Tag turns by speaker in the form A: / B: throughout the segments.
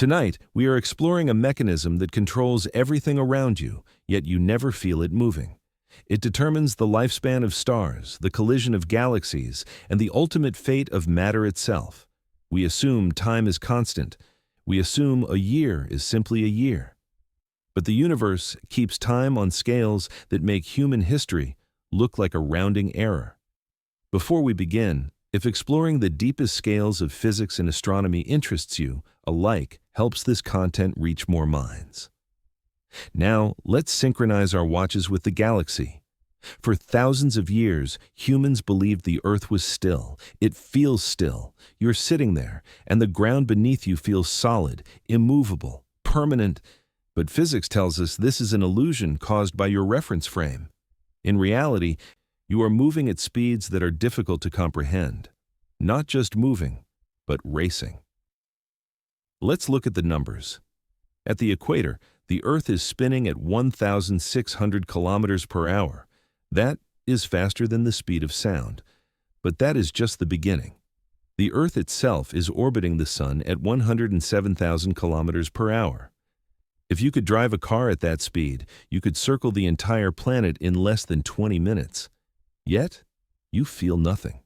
A: Tonight, we are exploring a mechanism that controls everything around you, yet you never feel it moving. It determines the lifespan of stars, the collision of galaxies, and the ultimate fate of matter itself. We assume time is constant. We assume a year is simply a year. But the universe keeps time on scales that make human history look like a rounding error. Before we begin, if exploring the deepest scales of physics and astronomy interests you, a like helps this content reach more minds. Now, let's synchronize our watches with the galaxy. For thousands of years, humans believed the Earth was still. It feels still. You're sitting there, and the ground beneath you feels solid, immovable, permanent. But physics tells us this is an illusion caused by your reference frame. In reality, you are moving at speeds that are difficult to comprehend. Not just moving, but racing. Let's look at the numbers. At the equator, the Earth is spinning at 1,600 kilometers per hour. That is faster than the speed of sound. But that is just the beginning. The Earth itself is orbiting the Sun at 107,000 kilometers per hour. If you could drive a car at that speed, you could circle the entire planet in less than 20 minutes. Yet, you feel nothing.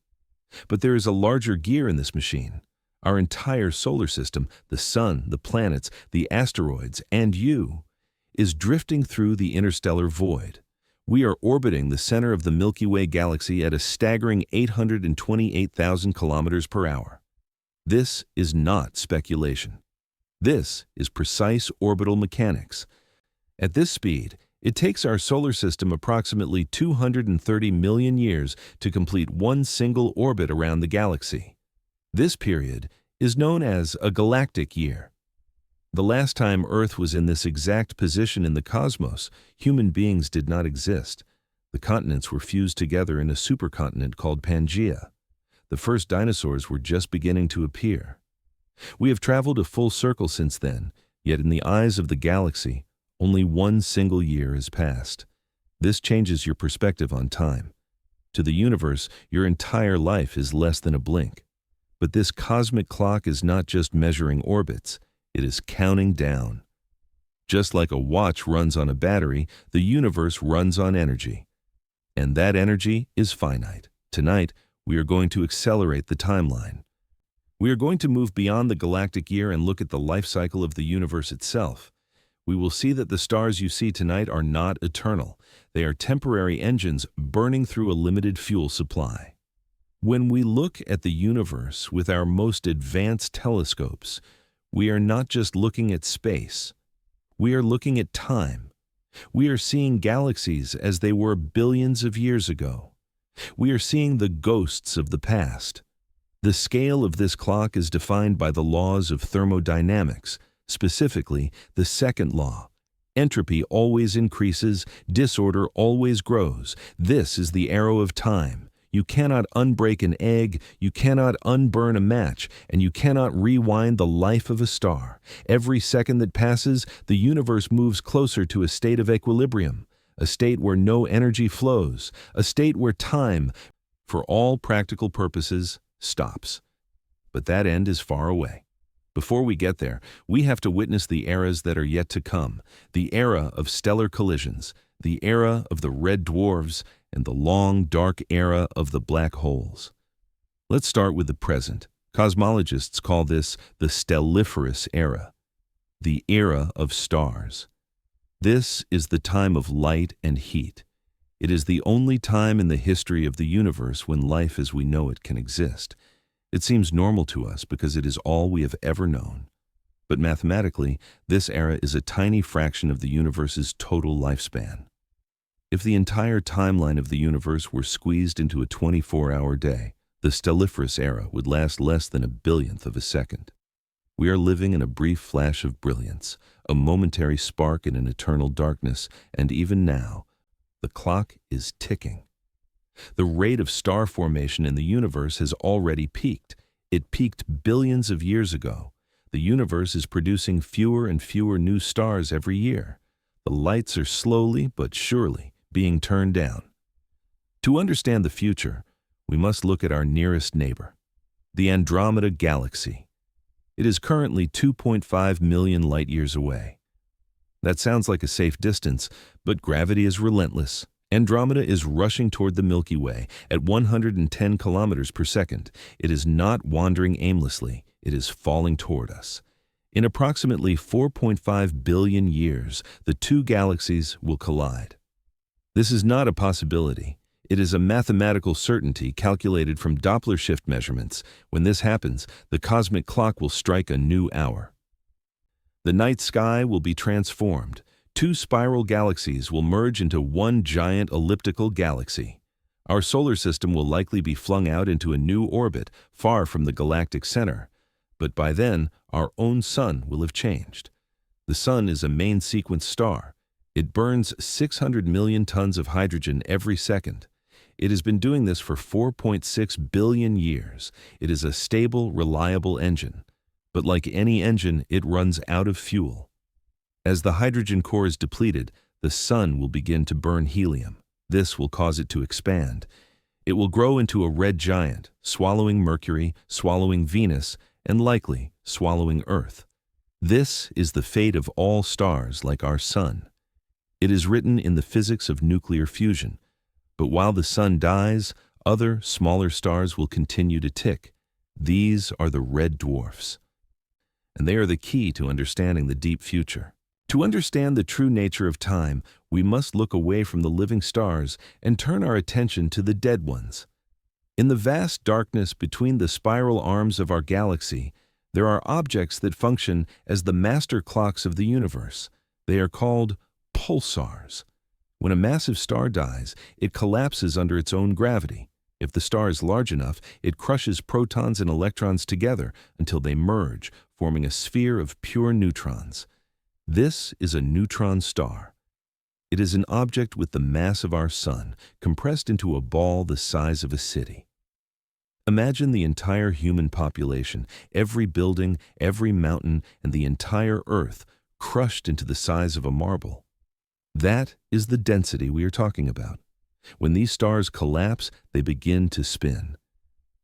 A: But there is a larger gear in this machine. Our entire solar system, the Sun, the planets, the asteroids, and you, is drifting through the interstellar void. We are orbiting the center of the Milky Way galaxy at a staggering 828,000 kilometers per hour. This is not speculation. This is precise orbital mechanics. At this speed, it takes our solar system approximately 230 million years to complete one single orbit around the galaxy. This period is known as a galactic year. The last time Earth was in this exact position in the cosmos, human beings did not exist. The continents were fused together in a supercontinent called Pangaea. The first dinosaurs were just beginning to appear. We have traveled a full circle since then, yet in the eyes of the galaxy, only one single year has passed. This changes your perspective on time. To the universe, your entire life is less than a blink. But this cosmic clock is not just measuring orbits, it is counting down. Just like a watch runs on a battery, the universe runs on energy. And that energy is finite. Tonight, we are going to accelerate the timeline. We are going to move beyond the galactic year and look at the life cycle of the universe itself. We will see that the stars you see tonight are not eternal. They are temporary engines burning through a limited fuel supply. When we look at the universe with our most advanced telescopes, we are not just looking at space. We are looking at time. We are seeing galaxies as they were billions of years ago. We are seeing the ghosts of the past. The scale of this clock is defined by the laws of thermodynamics, specifically the second law. Entropy always increases, disorder always grows. This is the arrow of time. You cannot unbreak an egg, you cannot unburn a match, and you cannot rewind the life of a star. Every second that passes, the universe moves closer to a state of equilibrium, a state where no energy flows, a state where time, for all practical purposes, stops. But that end is far away. Before we get there, we have to witness the eras that are yet to come, the era of stellar collisions, the era of the red dwarfs, and the long, dark era of the black holes. Let's start with the present. Cosmologists call this the stelliferous era, the era of stars. This is the time of light and heat. It is the only time in the history of the universe when life as we know it can exist. It seems normal to us because it is all we have ever known. But mathematically, this era is a tiny fraction of the universe's total lifespan. If the entire timeline of the universe were squeezed into a 24-hour day, the stelliferous era would last less than a billionth of a second. We are living in a brief flash of brilliance, a momentary spark in an eternal darkness, and even now, the clock is ticking. The rate of star formation in the universe has already peaked. It peaked billions of years ago. The universe is producing fewer and fewer new stars every year. The lights are slowly but surely being turned down. To understand the future, we must look at our nearest neighbor, the Andromeda galaxy. It is currently 2.5 million light-years away. That sounds like a safe distance, but gravity is relentless. Andromeda is rushing toward the Milky Way at 110 kilometers per second. It is not wandering aimlessly. It is falling toward us. In approximately 4.5 billion years, the two galaxies will collide. This is not a possibility. It is a mathematical certainty calculated from Doppler shift measurements. When this happens, the cosmic clock will strike a new hour. The night sky will be transformed. Two spiral galaxies will merge into one giant elliptical galaxy. Our solar system will likely be flung out into a new orbit, far from the galactic center. But by then, our own sun will have changed. The sun is a main sequence star. It burns 600 million tons of hydrogen every second. It has been doing this for 4.6 billion years. It is a stable, reliable engine. But like any engine, it runs out of fuel. As the hydrogen core is depleted, the sun will begin to burn helium. This will cause it to expand. It will grow into a red giant, swallowing Mercury, swallowing Venus, and likely swallowing Earth. This is the fate of all stars like our sun. It is written in the physics of nuclear fusion. But while the sun dies, other, smaller stars will continue to tick. These are the red dwarfs. And they are the key to understanding the deep future. To understand the true nature of time, we must look away from the living stars and turn our attention to the dead ones. In the vast darkness between the spiral arms of our galaxy, there are objects that function as the master clocks of the universe. They are called pulsars. When a massive star dies, it collapses under its own gravity. If the star is large enough, it crushes protons and electrons together until they merge, forming a sphere of pure neutrons. This is a neutron star. It is an object with the mass of our sun, compressed into a ball the size of a city. Imagine the entire human population, every building, every mountain, and the entire Earth crushed into the size of a marble. That is the density we are talking about. When these stars collapse, they begin to spin.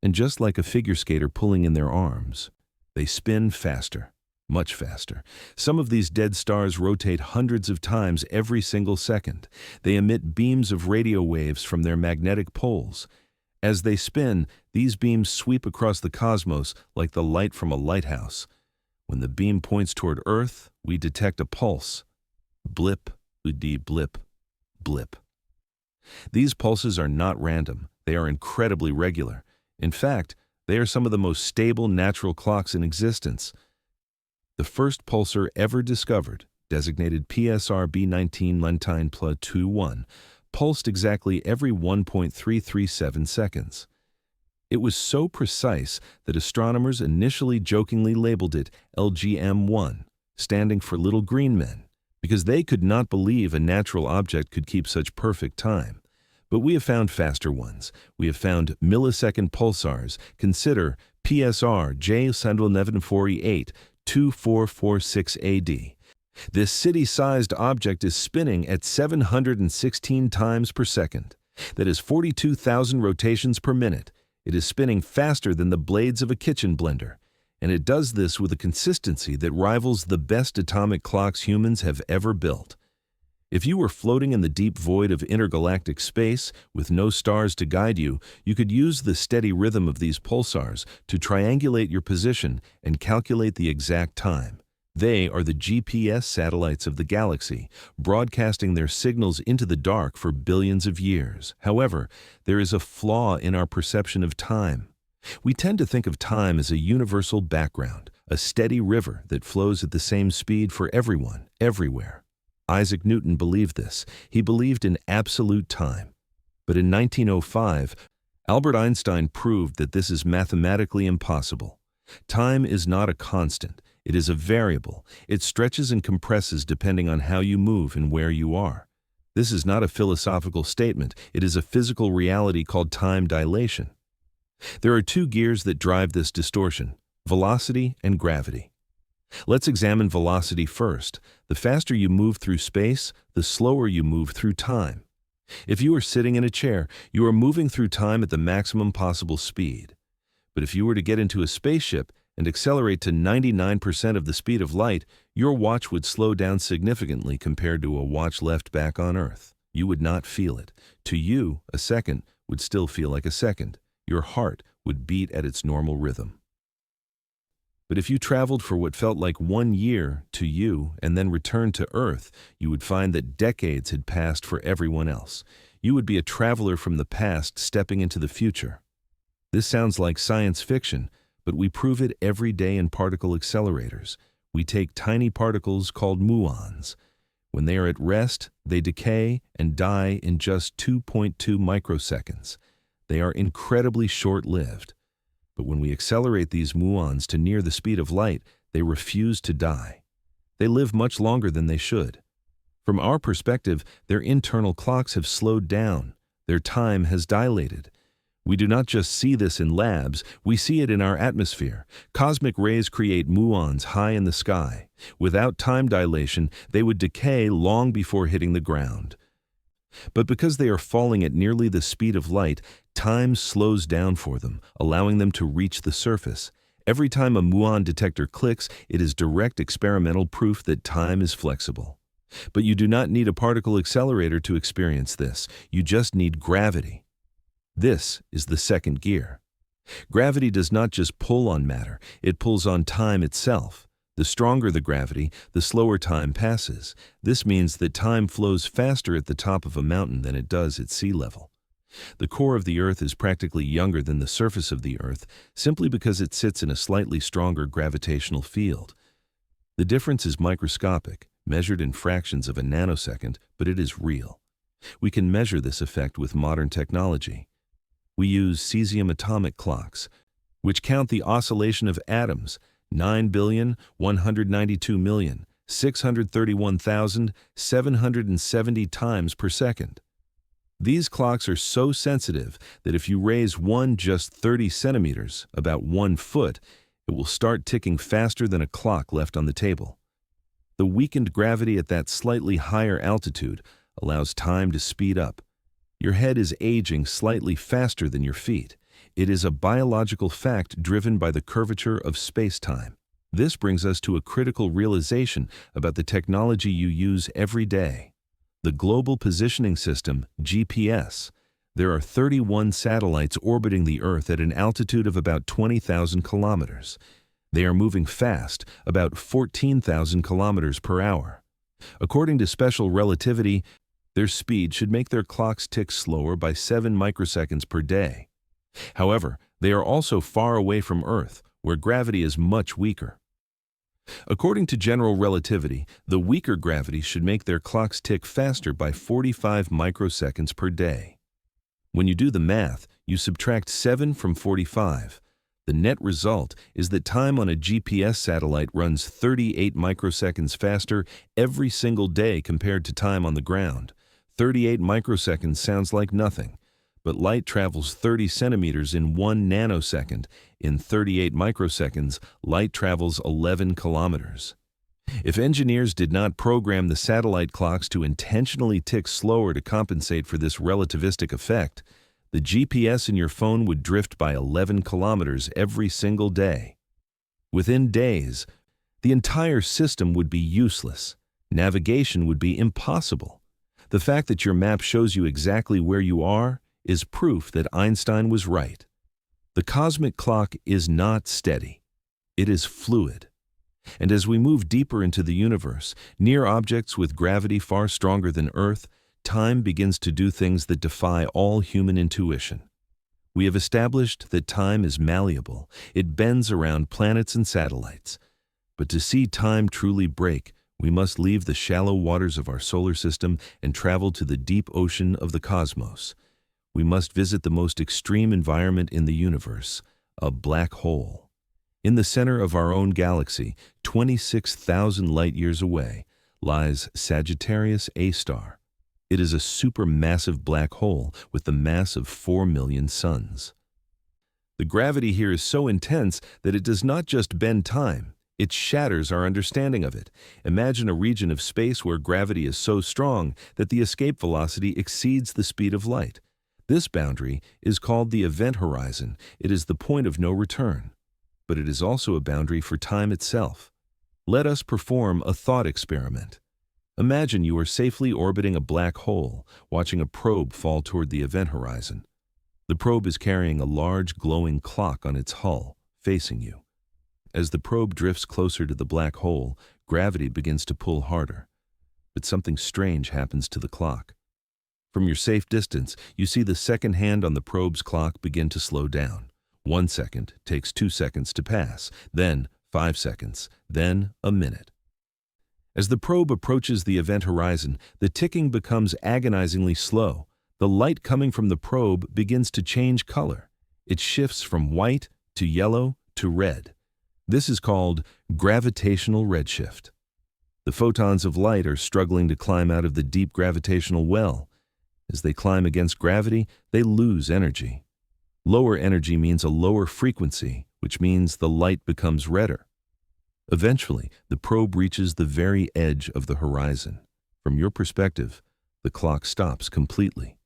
A: And just like a figure skater pulling in their arms, they spin faster. Much faster. Some of these dead stars rotate hundreds of times every single second. They emit beams of radio waves from their magnetic poles. As they spin, these beams sweep across the cosmos like the light from a lighthouse. When the beam points toward Earth, we detect a pulse. Blip, blip, blip. These pulses are not random. They are incredibly regular. In fact, they are some of the most stable natural clocks in existence. The first pulsar ever discovered, designated PSR B19-Lentine-Pla-21, pulsed exactly every 1.337 seconds. It was so precise that astronomers initially jokingly labeled it LGM-1, standing for Little Green Men, because they could not believe a natural object could keep such perfect time. But we have found faster ones. We have found millisecond pulsars. Consider PSR J748 2446 AD. This city-sized object is spinning at 716 times per second. That is 42,000 rotations per minute. It is spinning faster than the blades of a kitchen blender. And it does this with a consistency that rivals the best atomic clocks humans have ever built. If you were floating in the deep void of intergalactic space with no stars to guide you, you could use the steady rhythm of these pulsars to triangulate your position and calculate the exact time. They are the GPS satellites of the galaxy, broadcasting their signals into the dark for billions of years. However, there is a flaw in our perception of time. We tend to think of time as a universal background, a steady river that flows at the same speed for everyone, everywhere. Isaac Newton believed this. He believed in absolute time. But in 1905, Albert Einstein proved that this is mathematically impossible. Time is not a constant. It is a variable. It stretches and compresses depending on how you move and where you are. This is not a philosophical statement. It is a physical reality called time dilation. There are two gears that drive this distortion: velocity and gravity. Let's examine velocity first. The faster you move through space, the slower you move through time. If you are sitting in a chair, you are moving through time at the maximum possible speed. But if you were to get into a spaceship and accelerate to 99% of the speed of light, your watch would slow down significantly compared to a watch left back on Earth. You would not feel it. To you, a second would still feel like a second. Your heart would beat at its normal rhythm. But if you traveled for what felt like 1 year to you and then returned to Earth, you would find that decades had passed for everyone else. You would be a traveler from the past stepping into the future. This sounds like science fiction, but we prove it every day in particle accelerators. We take tiny particles called muons. When they are at rest, they decay and die in just 2.2 microseconds. They are incredibly short-lived. But when we accelerate these muons to near the speed of light, they refuse to die. They live much longer than they should. From our perspective, their internal clocks have slowed down. Their time has dilated. We do not just see this in labs, we see it in our atmosphere. Cosmic rays create muons high in the sky. Without time dilation, they would decay long before hitting the ground. But because they are falling at nearly the speed of light, time slows down for them, allowing them to reach the surface. Every time a muon detector clicks, it is direct experimental proof that time is flexible. But you do not need a particle accelerator to experience this. You just need gravity. This is the second gear. Gravity does not just pull on matter, it pulls on time itself. The stronger the gravity, the slower time passes. This means that time flows faster at the top of a mountain than it does at sea level. The core of the Earth is practically younger than the surface of the Earth simply because it sits in a slightly stronger gravitational field. The difference is microscopic, measured in fractions of a nanosecond, but it is real. We can measure this effect with modern technology. We use cesium atomic clocks, which count the oscillation of atoms 9,192,631,770 times per second. These clocks are so sensitive that if you raise one just 30 centimeters, about 1 foot, it will start ticking faster than a clock left on the table. The weakened gravity at that slightly higher altitude allows time to speed up. Your head is aging slightly faster than your feet. It is a biological fact driven by the curvature of space-time. This brings us to a critical realization about the technology you use every day. The Global Positioning System, GPS. There are 31 satellites orbiting the Earth at an altitude of about 20,000 kilometers. They are moving fast, about 14,000 kilometers per hour. According to special relativity, their speed should make their clocks tick slower by 7 microseconds per day. However, they are also far away from Earth, where gravity is much weaker. According to general relativity, the weaker gravity should make their clocks tick faster by 45 microseconds per day. When you do the math, you subtract 7 from 45. The net result is that time on a GPS satellite runs 38 microseconds faster every single day compared to time on the ground. 38 microseconds sounds like nothing, but light travels 30 centimeters in 1 nanosecond. In 38 microseconds, light travels 11 kilometers. If engineers did not program the satellite clocks to intentionally tick slower to compensate for this relativistic effect, the GPS in your phone would drift by 11 kilometers every single day. Within days, the entire system would be useless. Navigation would be impossible. The fact that your map shows you exactly where you are is proof that Einstein was right. The cosmic clock is not steady. It is fluid. And as we move deeper into the universe, near objects with gravity far stronger than Earth, time begins to do things that defy all human intuition. We have established that time is malleable. It bends around planets and satellites. But to see time truly break, we must leave the shallow waters of our solar system and travel to the deep ocean of the cosmos. We must visit the most extreme environment in the universe, a black hole. In the center of our own galaxy, 26,000 light-years away, lies Sagittarius A star. It is a supermassive black hole with the mass of 4 million suns. The gravity here is so intense that it does not just bend time, it shatters our understanding of it. Imagine a region of space where gravity is so strong that the escape velocity exceeds the speed of light. This boundary is called the event horizon. It is the point of no return. but it is also a boundary for time itself. Let us perform a thought experiment. Imagine you are safely orbiting a black hole, watching a probe fall toward the event horizon. The probe is carrying a large glowing clock on its hull, facing you. As the probe drifts closer to the black hole, gravity begins to pull harder. But something strange happens to the clock. From your safe distance, you see the second hand on the probe's clock begin to slow down. 1 second takes 2 seconds to pass, then 5 seconds, then a minute. As the probe approaches the event horizon, the ticking becomes agonizingly slow. The light coming from the probe begins to change color. It shifts from white to yellow to red. This is called gravitational redshift. The photons of light are struggling to climb out of the deep gravitational well. As they climb against gravity, they lose energy. Lower energy means a lower frequency, which means the light becomes redder. Eventually, the probe reaches the very edge of the horizon. From your perspective, the clock stops completely.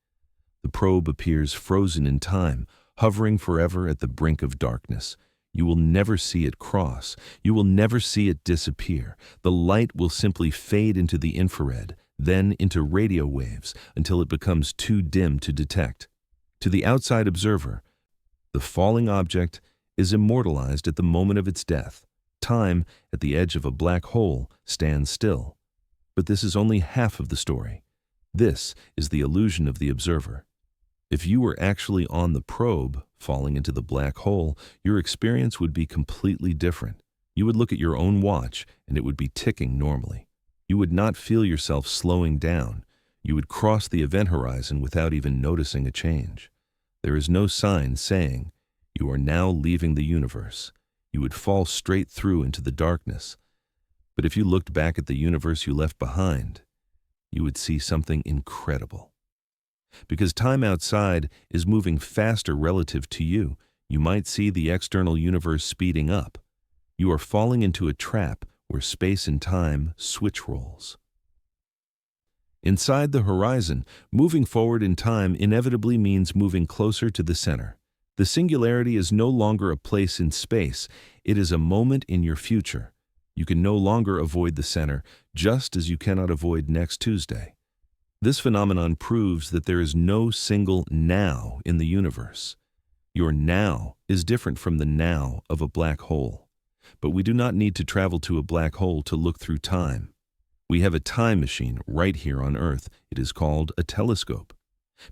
A: The probe appears frozen in time, hovering forever at the brink of darkness. You will never see it cross. You will never see it disappear. The light will simply fade into the infrared, then into radio waves, until it becomes too dim to detect. To the outside observer, the falling object is immortalized at the moment of its death. Time, at the edge of a black hole, stands still. But this is only half of the story. This is the illusion of the observer. If you were actually on the probe, falling into the black hole, your experience would be completely different. You would look at your own watch, and it would be ticking normally. You would not feel yourself slowing down. You would cross the event horizon without even noticing a change. There is no sign saying, you are now leaving the universe. You would fall straight through into the darkness. But if you looked back at the universe you left behind, you would see something incredible. Because time outside is moving faster relative to you, you might see the external universe speeding up. You are falling into a trap where space and time switch roles. Inside the horizon, moving forward in time inevitably means moving closer to the center. The singularity is no longer a place in space, it is a moment in your future. You can no longer avoid the center, just as you cannot avoid next Tuesday. This phenomenon proves that there is no single now in the universe. Your now is different from the now of a black hole. But we do not need to travel to a black hole to look through time. We have a time machine right here on Earth. It is called a telescope.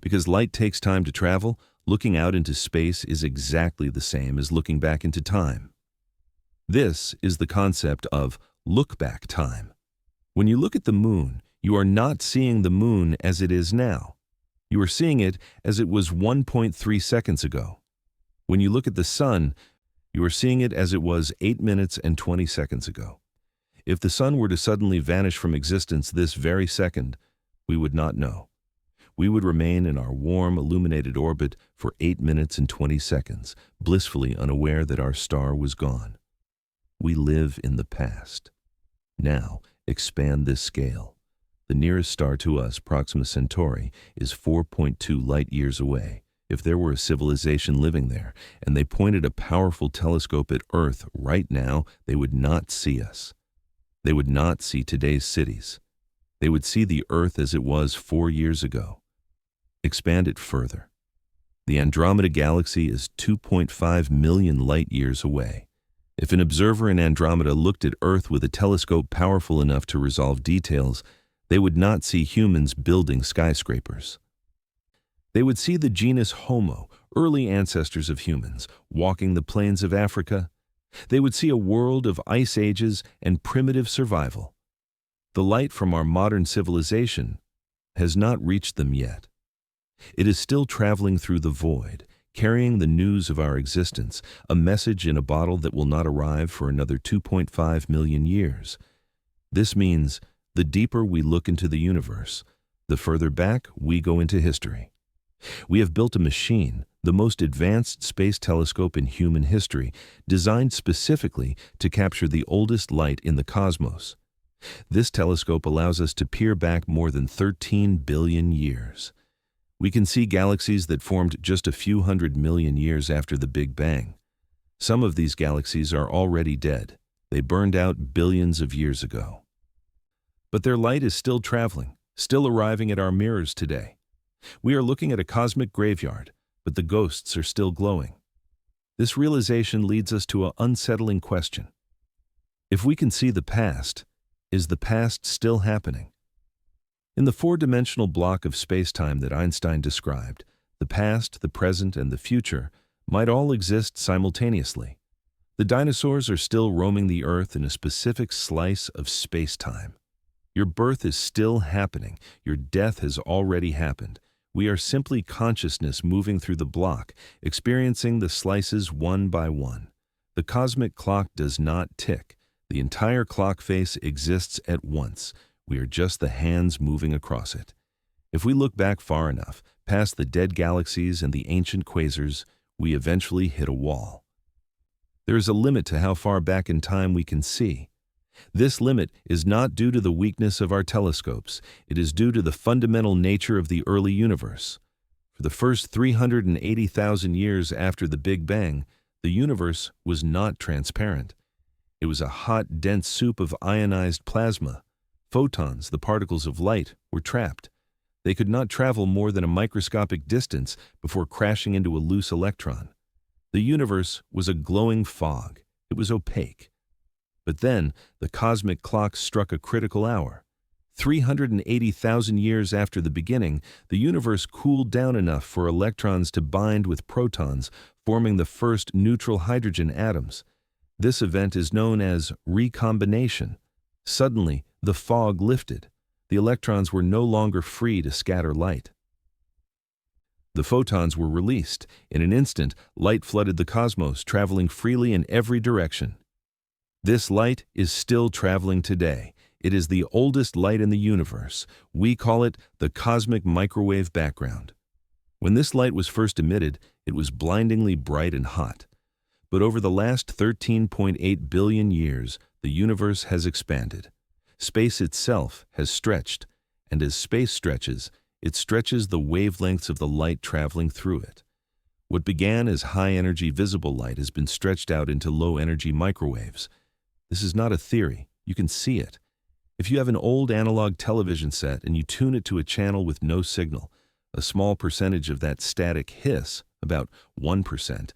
A: Because light takes time to travel, looking out into space is exactly the same as looking back into time. This is the concept of look-back time. When you look at the moon, you are not seeing the moon as it is now. You are seeing it as it was 1.3 seconds ago. When you look at the sun, you are seeing it as it was 8 minutes and 20 seconds ago. If the sun were to suddenly vanish from existence this very second, we would not know. We would remain in our warm, illuminated orbit for 8 minutes and 20 seconds, blissfully unaware that our star was gone. We live in the past. Now, expand this scale. The nearest star to us, Proxima Centauri, is 4.2 light-years away. If there were a civilization living there, and they pointed a powerful telescope at Earth right now, they would not see us. They would not see today's cities. They would see the Earth as it was 4 years ago. Expand it further. The Andromeda galaxy is 2.5 million light-years away. If an observer in Andromeda looked at Earth with a telescope powerful enough to resolve details, they would not see humans building skyscrapers. They would see the genus Homo, early ancestors of humans, walking the plains of Africa. They would see a world of ice ages and primitive survival. The light from our modern civilization has not reached them yet. It is still traveling through the void, carrying the news of our existence, a message in a bottle that will not arrive for another 2.5 million years. This means the deeper we look into the universe, the further back we go into history. We have built a machine, the most advanced space telescope in human history, designed specifically to capture the oldest light in the cosmos. This telescope allows us to peer back more than 13 billion years. We can see galaxies that formed just a few 100 million years after the Big Bang. Some of these galaxies are already dead. They burned out billions of years ago. But their light is still traveling, still arriving at our mirrors today. We are looking at a cosmic graveyard, but the ghosts are still glowing. This realization leads us to an unsettling question. If we can see the past, is the past still happening? In the four-dimensional block of space-time that Einstein described, the past, the present, and the future might all exist simultaneously. The dinosaurs are still roaming the Earth in a specific slice of space-time. Your birth is still happening. Your death has already happened. We are simply consciousness moving through the block, experiencing the slices one by one. The cosmic clock does not tick. The entire clock face exists at once. We are just the hands moving across it. If we look back far enough, past the dead galaxies and the ancient quasars, we eventually hit a wall. There is a limit to how far back in time we can see. This limit is not due to the weakness of our telescopes. It is due to the fundamental nature of the early universe. For the first 380,000 years after the Big Bang, the universe was not transparent. It was a hot, dense soup of ionized plasma. Photons, the particles of light, were trapped. They could not travel more than a microscopic distance before crashing into a loose electron. The universe was a glowing fog. It was opaque. But then, the cosmic clock struck a critical hour. 380,000 years after the beginning, the universe cooled down enough for electrons to bind with protons, forming the first neutral hydrogen atoms. This event is known as recombination. Suddenly, the fog lifted. The electrons were no longer free to scatter light. The photons were released. In an instant, light flooded the cosmos, traveling freely in every direction. This light is still traveling today. It is the oldest light in the universe. We call it the cosmic microwave background. When this light was first emitted, it was blindingly bright and hot. But over the last 13.8 billion years, the universe has expanded. Space itself has stretched, and as space stretches, it stretches the wavelengths of the light traveling through it. What began as high-energy visible light has been stretched out into low-energy microwaves. This is not a theory. You can see it. If you have an old analog television set and you tune it to a channel with no signal, a small percentage of that static hiss, about 1%,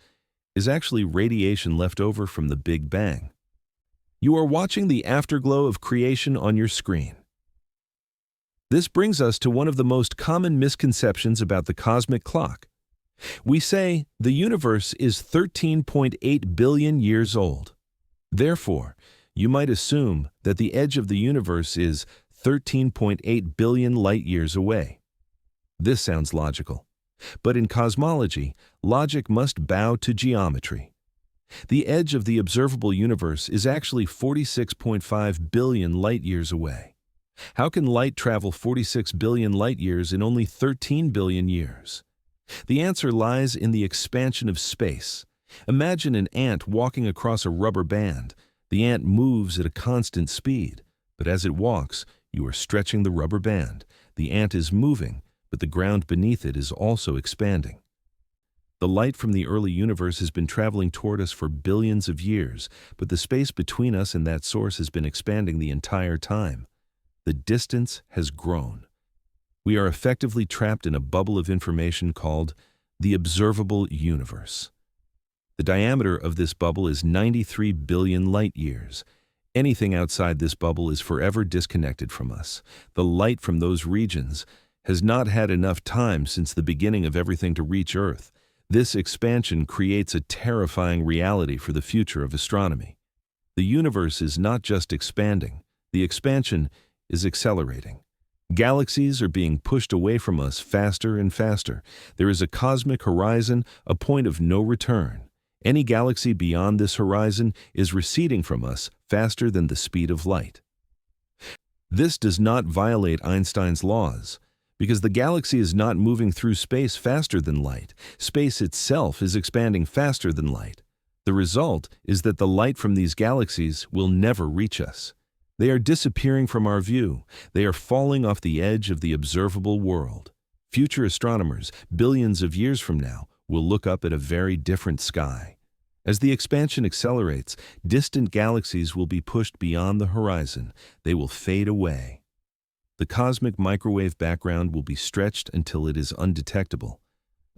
A: is actually radiation left over from the Big Bang. You are watching the afterglow of creation on your screen. This brings us to one of the most common misconceptions about the cosmic clock. We say the universe is 13.8 billion years old. Therefore, you might assume that the edge of the universe is 13.8 billion light-years away. This sounds logical. But in cosmology, logic must bow to geometry. The edge of the observable universe is actually 46.5 billion light-years away. How can light travel 46 billion light-years in only 13 billion years? The answer lies in the expansion of space. Imagine an ant walking across a rubber band. The ant moves at a constant speed, but as it walks, you are stretching the rubber band. The ant is moving, but the ground beneath it is also expanding. The light from the early universe has been traveling toward us for billions of years, but the space between us and that source has been expanding the entire time. The distance has grown. We are effectively trapped in a bubble of information called the observable universe. The diameter of this bubble is 93 billion light-years. Anything outside this bubble is forever disconnected from us. The light from those regions has not had enough time since the beginning of everything to reach Earth. This expansion creates a terrifying reality for the future of astronomy. The universe is not just expanding. The expansion is accelerating. Galaxies are being pushed away from us faster and faster. There is a cosmic horizon, a point of no return. Any galaxy beyond this horizon is receding from us faster than the speed of light. This does not violate Einstein's laws, because the galaxy is not moving through space faster than light. Space itself is expanding faster than light. The result is that the light from these galaxies will never reach us. They are disappearing from our view. They are falling off the edge of the observable world. Future astronomers, billions of years from now, will look up at a very different sky. As the expansion accelerates, distant galaxies will be pushed beyond the horizon. They will fade away. The cosmic microwave background will be stretched until it is undetectable.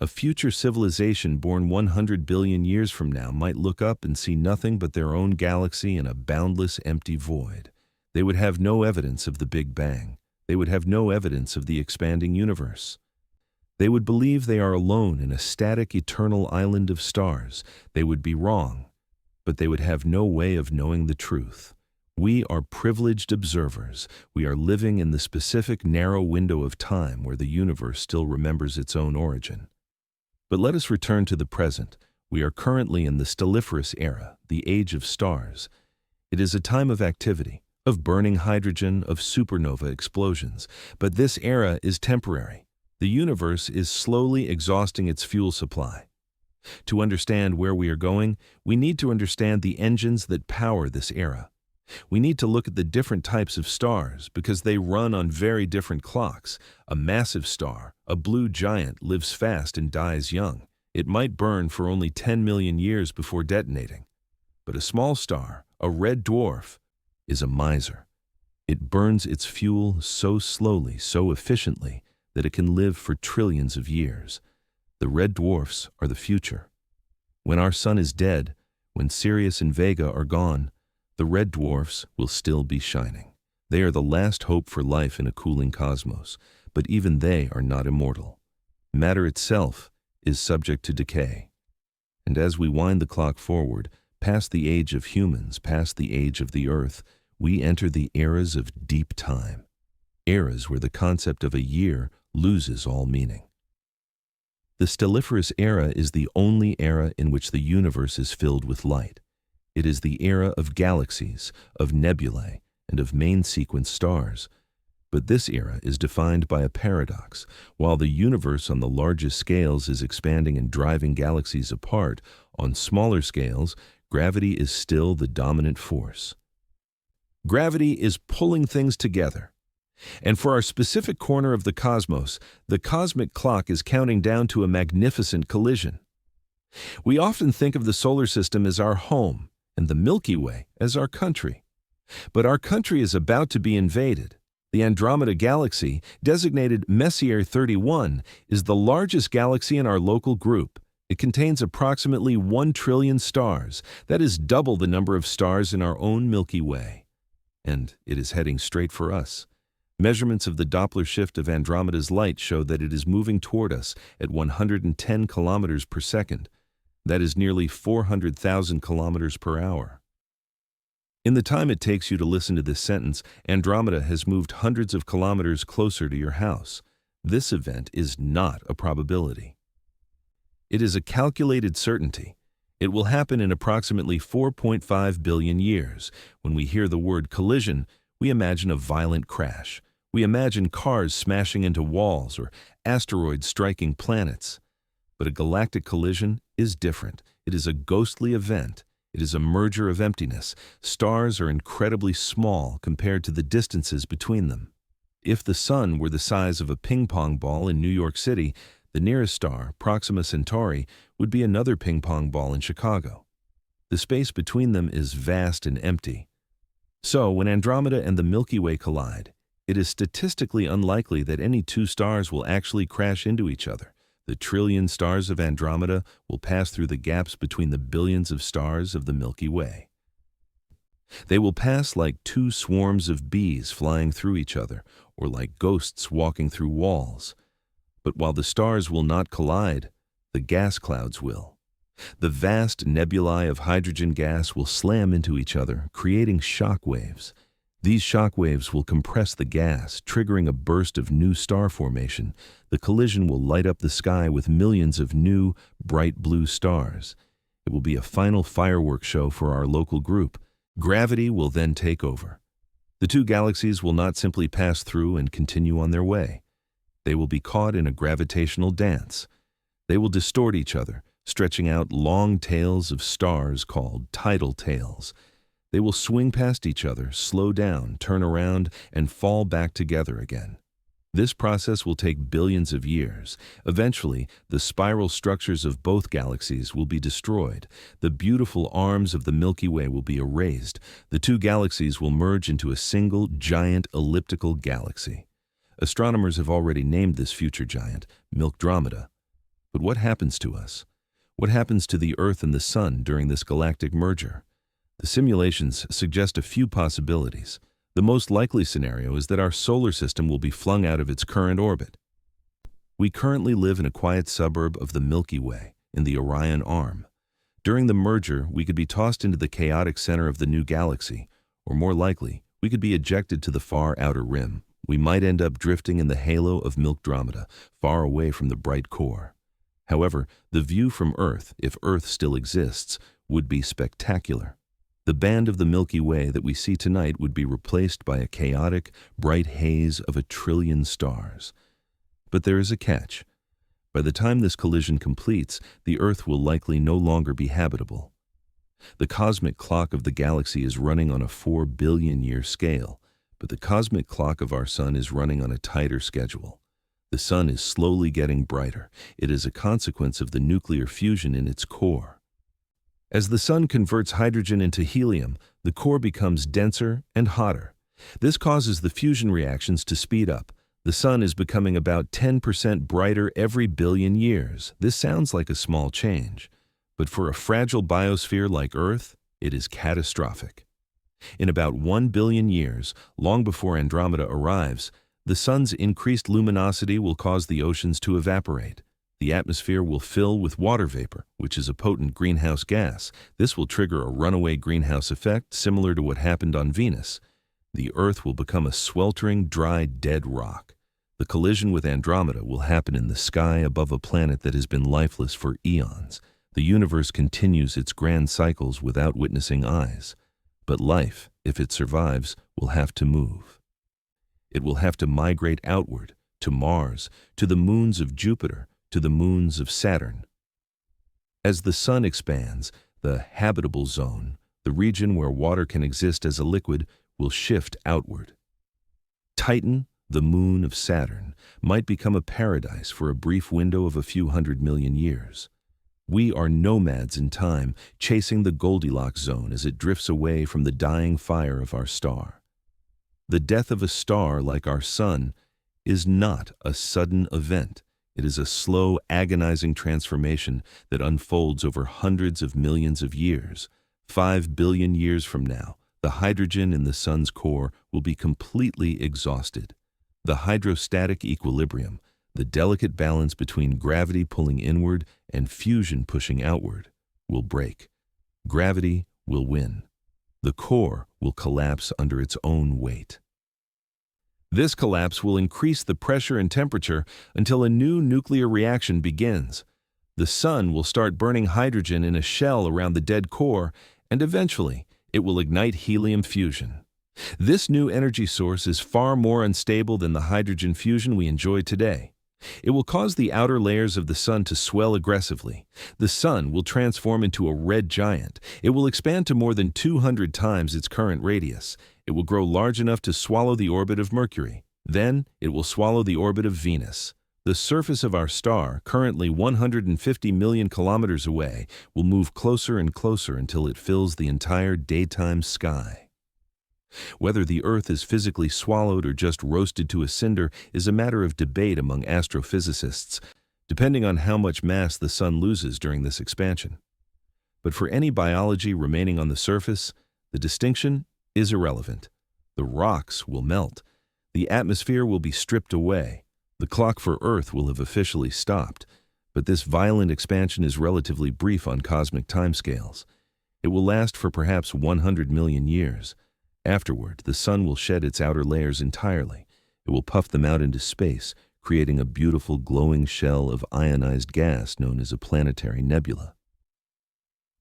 A: A future civilization born 100 billion years from now might look up and see nothing but their own galaxy in a boundless empty void. They would have no evidence of the Big Bang. They would have no evidence of the expanding universe. They would believe they are alone in a static eternal island of stars. They would be wrong, but they would have no way of knowing the truth. We are privileged observers. We are living in the specific narrow window of time where the universe still remembers its own origin. But let us return to the present. We are currently in the stelliferous era, the age of stars. It is a time of activity, of burning hydrogen, of supernova explosions. But this era is temporary. The universe is slowly exhausting its fuel supply. To understand where we are going, we need to understand the engines that power this era. We need to look at the different types of stars because they run on very different clocks. A massive star, a blue giant, lives fast and dies young. It might burn for only 10 million years before detonating. But a small star, a red dwarf, is a miser. It burns its fuel so slowly, so efficiently, that it can live for trillions of years. The red dwarfs are the future. When our sun is dead, when Sirius and Vega are gone, the red dwarfs will still be shining. They are the last hope for life in a cooling cosmos, but even they are not immortal. Matter itself is subject to decay. And as we wind the clock forward, past the age of humans, past the age of the Earth, we enter the eras of deep time, eras where the concept of a year loses all meaning. The stelliferous era is the only era in which the universe is filled with light. It is the era of galaxies, of nebulae, and of main-sequence stars. But this era is defined by a paradox. While the universe on the largest scales is expanding and driving galaxies apart, on smaller scales, gravity is still the dominant force. Gravity is pulling things together. And for our specific corner of the cosmos, the cosmic clock is counting down to a magnificent collision. We often think of the solar system as our home, and the Milky Way as our country. But our country is about to be invaded. The Andromeda galaxy, designated Messier 31, is the largest galaxy in our local group. It contains approximately 1 trillion stars. That is double the number of stars in our own Milky Way. And it is heading straight for us. Measurements of the Doppler shift of Andromeda's light show that it is moving toward us at 110 kilometers per second. That is nearly 400,000 kilometers per hour. In the time it takes you to listen to this sentence, Andromeda has moved hundreds of kilometers closer to your house. This event is not a probability. It is a calculated certainty. It will happen in approximately 4.5 billion years. When we hear the word collision, we imagine a violent crash. We imagine cars smashing into walls or asteroids striking planets. But a galactic collision is different. It is a ghostly event. It is a merger of emptiness. Stars are incredibly small compared to the distances between them. If the sun were the size of a ping-pong ball in New York City, the nearest star, Proxima Centauri, would be another ping-pong ball in Chicago. The space between them is vast and empty. So, when Andromeda and the Milky Way collide, it is statistically unlikely that any two stars will actually crash into each other. The trillion stars of Andromeda will pass through the gaps between the billions of stars of the Milky Way. They will pass like two swarms of bees flying through each other, or like ghosts walking through walls. But while the stars will not collide, the gas clouds will. The vast nebulae of hydrogen gas will slam into each other, creating shock waves. These shock waves will compress the gas, triggering a burst of new star formation. The collision will light up the sky with millions of new, bright blue stars. It will be a final fireworks show for our local group. Gravity will then take over. The two galaxies will not simply pass through and continue on their way. They will be caught in a gravitational dance. They will distort each other, stretching out long tails of stars called tidal tails. They will swing past each other, slow down, turn around, and fall back together again. This process will take billions of years. Eventually, the spiral structures of both galaxies will be destroyed. The beautiful arms of the Milky Way will be erased. The two galaxies will merge into a single, giant, elliptical galaxy. Astronomers have already named this future giant Andromeda. But what happens to us? What happens to the Earth and the Sun during this galactic merger? The simulations suggest a few possibilities. The most likely scenario is that our solar system will be flung out of its current orbit. We currently live in a quiet suburb of the Milky Way, in the Orion Arm. During the merger, we could be tossed into the chaotic center of the new galaxy, or more likely, we could be ejected to the far outer rim. We might end up drifting in the halo of Andromeda, far away from the bright core. However, the view from Earth, if Earth still exists, would be spectacular. The band of the Milky Way that we see tonight would be replaced by a chaotic, bright haze of 1 trillion stars. But there is a catch. By the time this collision completes, the Earth will likely no longer be habitable. The cosmic clock of the galaxy is running on a 4 billion-year scale, but the cosmic clock of our Sun is running on a tighter schedule. The Sun is slowly getting brighter. It is a consequence of the nuclear fusion in its core. As the Sun converts hydrogen into helium, the core becomes denser and hotter. This causes the fusion reactions to speed up. The Sun is becoming about 10% brighter every billion years. This sounds like a small change, but for a fragile biosphere like Earth, it is catastrophic. In about 1 billion years, long before Andromeda arrives, the Sun's increased luminosity will cause the oceans to evaporate. The atmosphere will fill with water vapor, which is a potent greenhouse gas. This will trigger a runaway greenhouse effect similar to what happened on Venus. The Earth will become a sweltering, dry, dead rock. The collision with Andromeda will happen in the sky above a planet that has been lifeless for eons. The universe continues its grand cycles without witnessing eyes. But life, if it survives, will have to move. It will have to migrate outward, to Mars, to the moons of Jupiter, to the moons of Saturn. As the Sun expands, the habitable zone, the region where water can exist as a liquid, will shift outward. Titan, the moon of Saturn, might become a paradise for a brief window of a few 100 million years. We are nomads in time, chasing the Goldilocks zone as it drifts away from the dying fire of our star. The death of a star like our Sun is not a sudden event. It is a slow, agonizing transformation that unfolds over hundreds of millions of years. 5 billion years from now, the hydrogen in the Sun's core will be completely exhausted. The hydrostatic equilibrium, the delicate balance between gravity pulling inward and fusion pushing outward, will break. Gravity will win. The core will collapse under its own weight. This collapse will increase the pressure and temperature until a new nuclear reaction begins. The Sun will start burning hydrogen in a shell around the dead core, and eventually it will ignite helium fusion. This new energy source is far more unstable than the hydrogen fusion we enjoy today. It will cause the outer layers of the Sun to swell aggressively. The Sun will transform into a red giant. It will expand to more than 200 times its current radius. It will grow large enough to swallow the orbit of Mercury. Then, it will swallow the orbit of Venus. The surface of our star, currently 150 million kilometers away, will move closer and closer until it fills the entire daytime sky. Whether the Earth is physically swallowed or just roasted to a cinder is a matter of debate among astrophysicists, depending on how much mass the Sun loses during this expansion. But for any biology remaining on the surface, the distinction is irrelevant. The rocks will melt. The atmosphere will be stripped away. The clock for Earth will have officially stopped. But this violent expansion is relatively brief on cosmic timescales. It will last for perhaps 100 million years. Afterward, the Sun will shed its outer layers entirely. It will puff them out into space, creating a beautiful glowing shell of ionized gas known as a planetary nebula.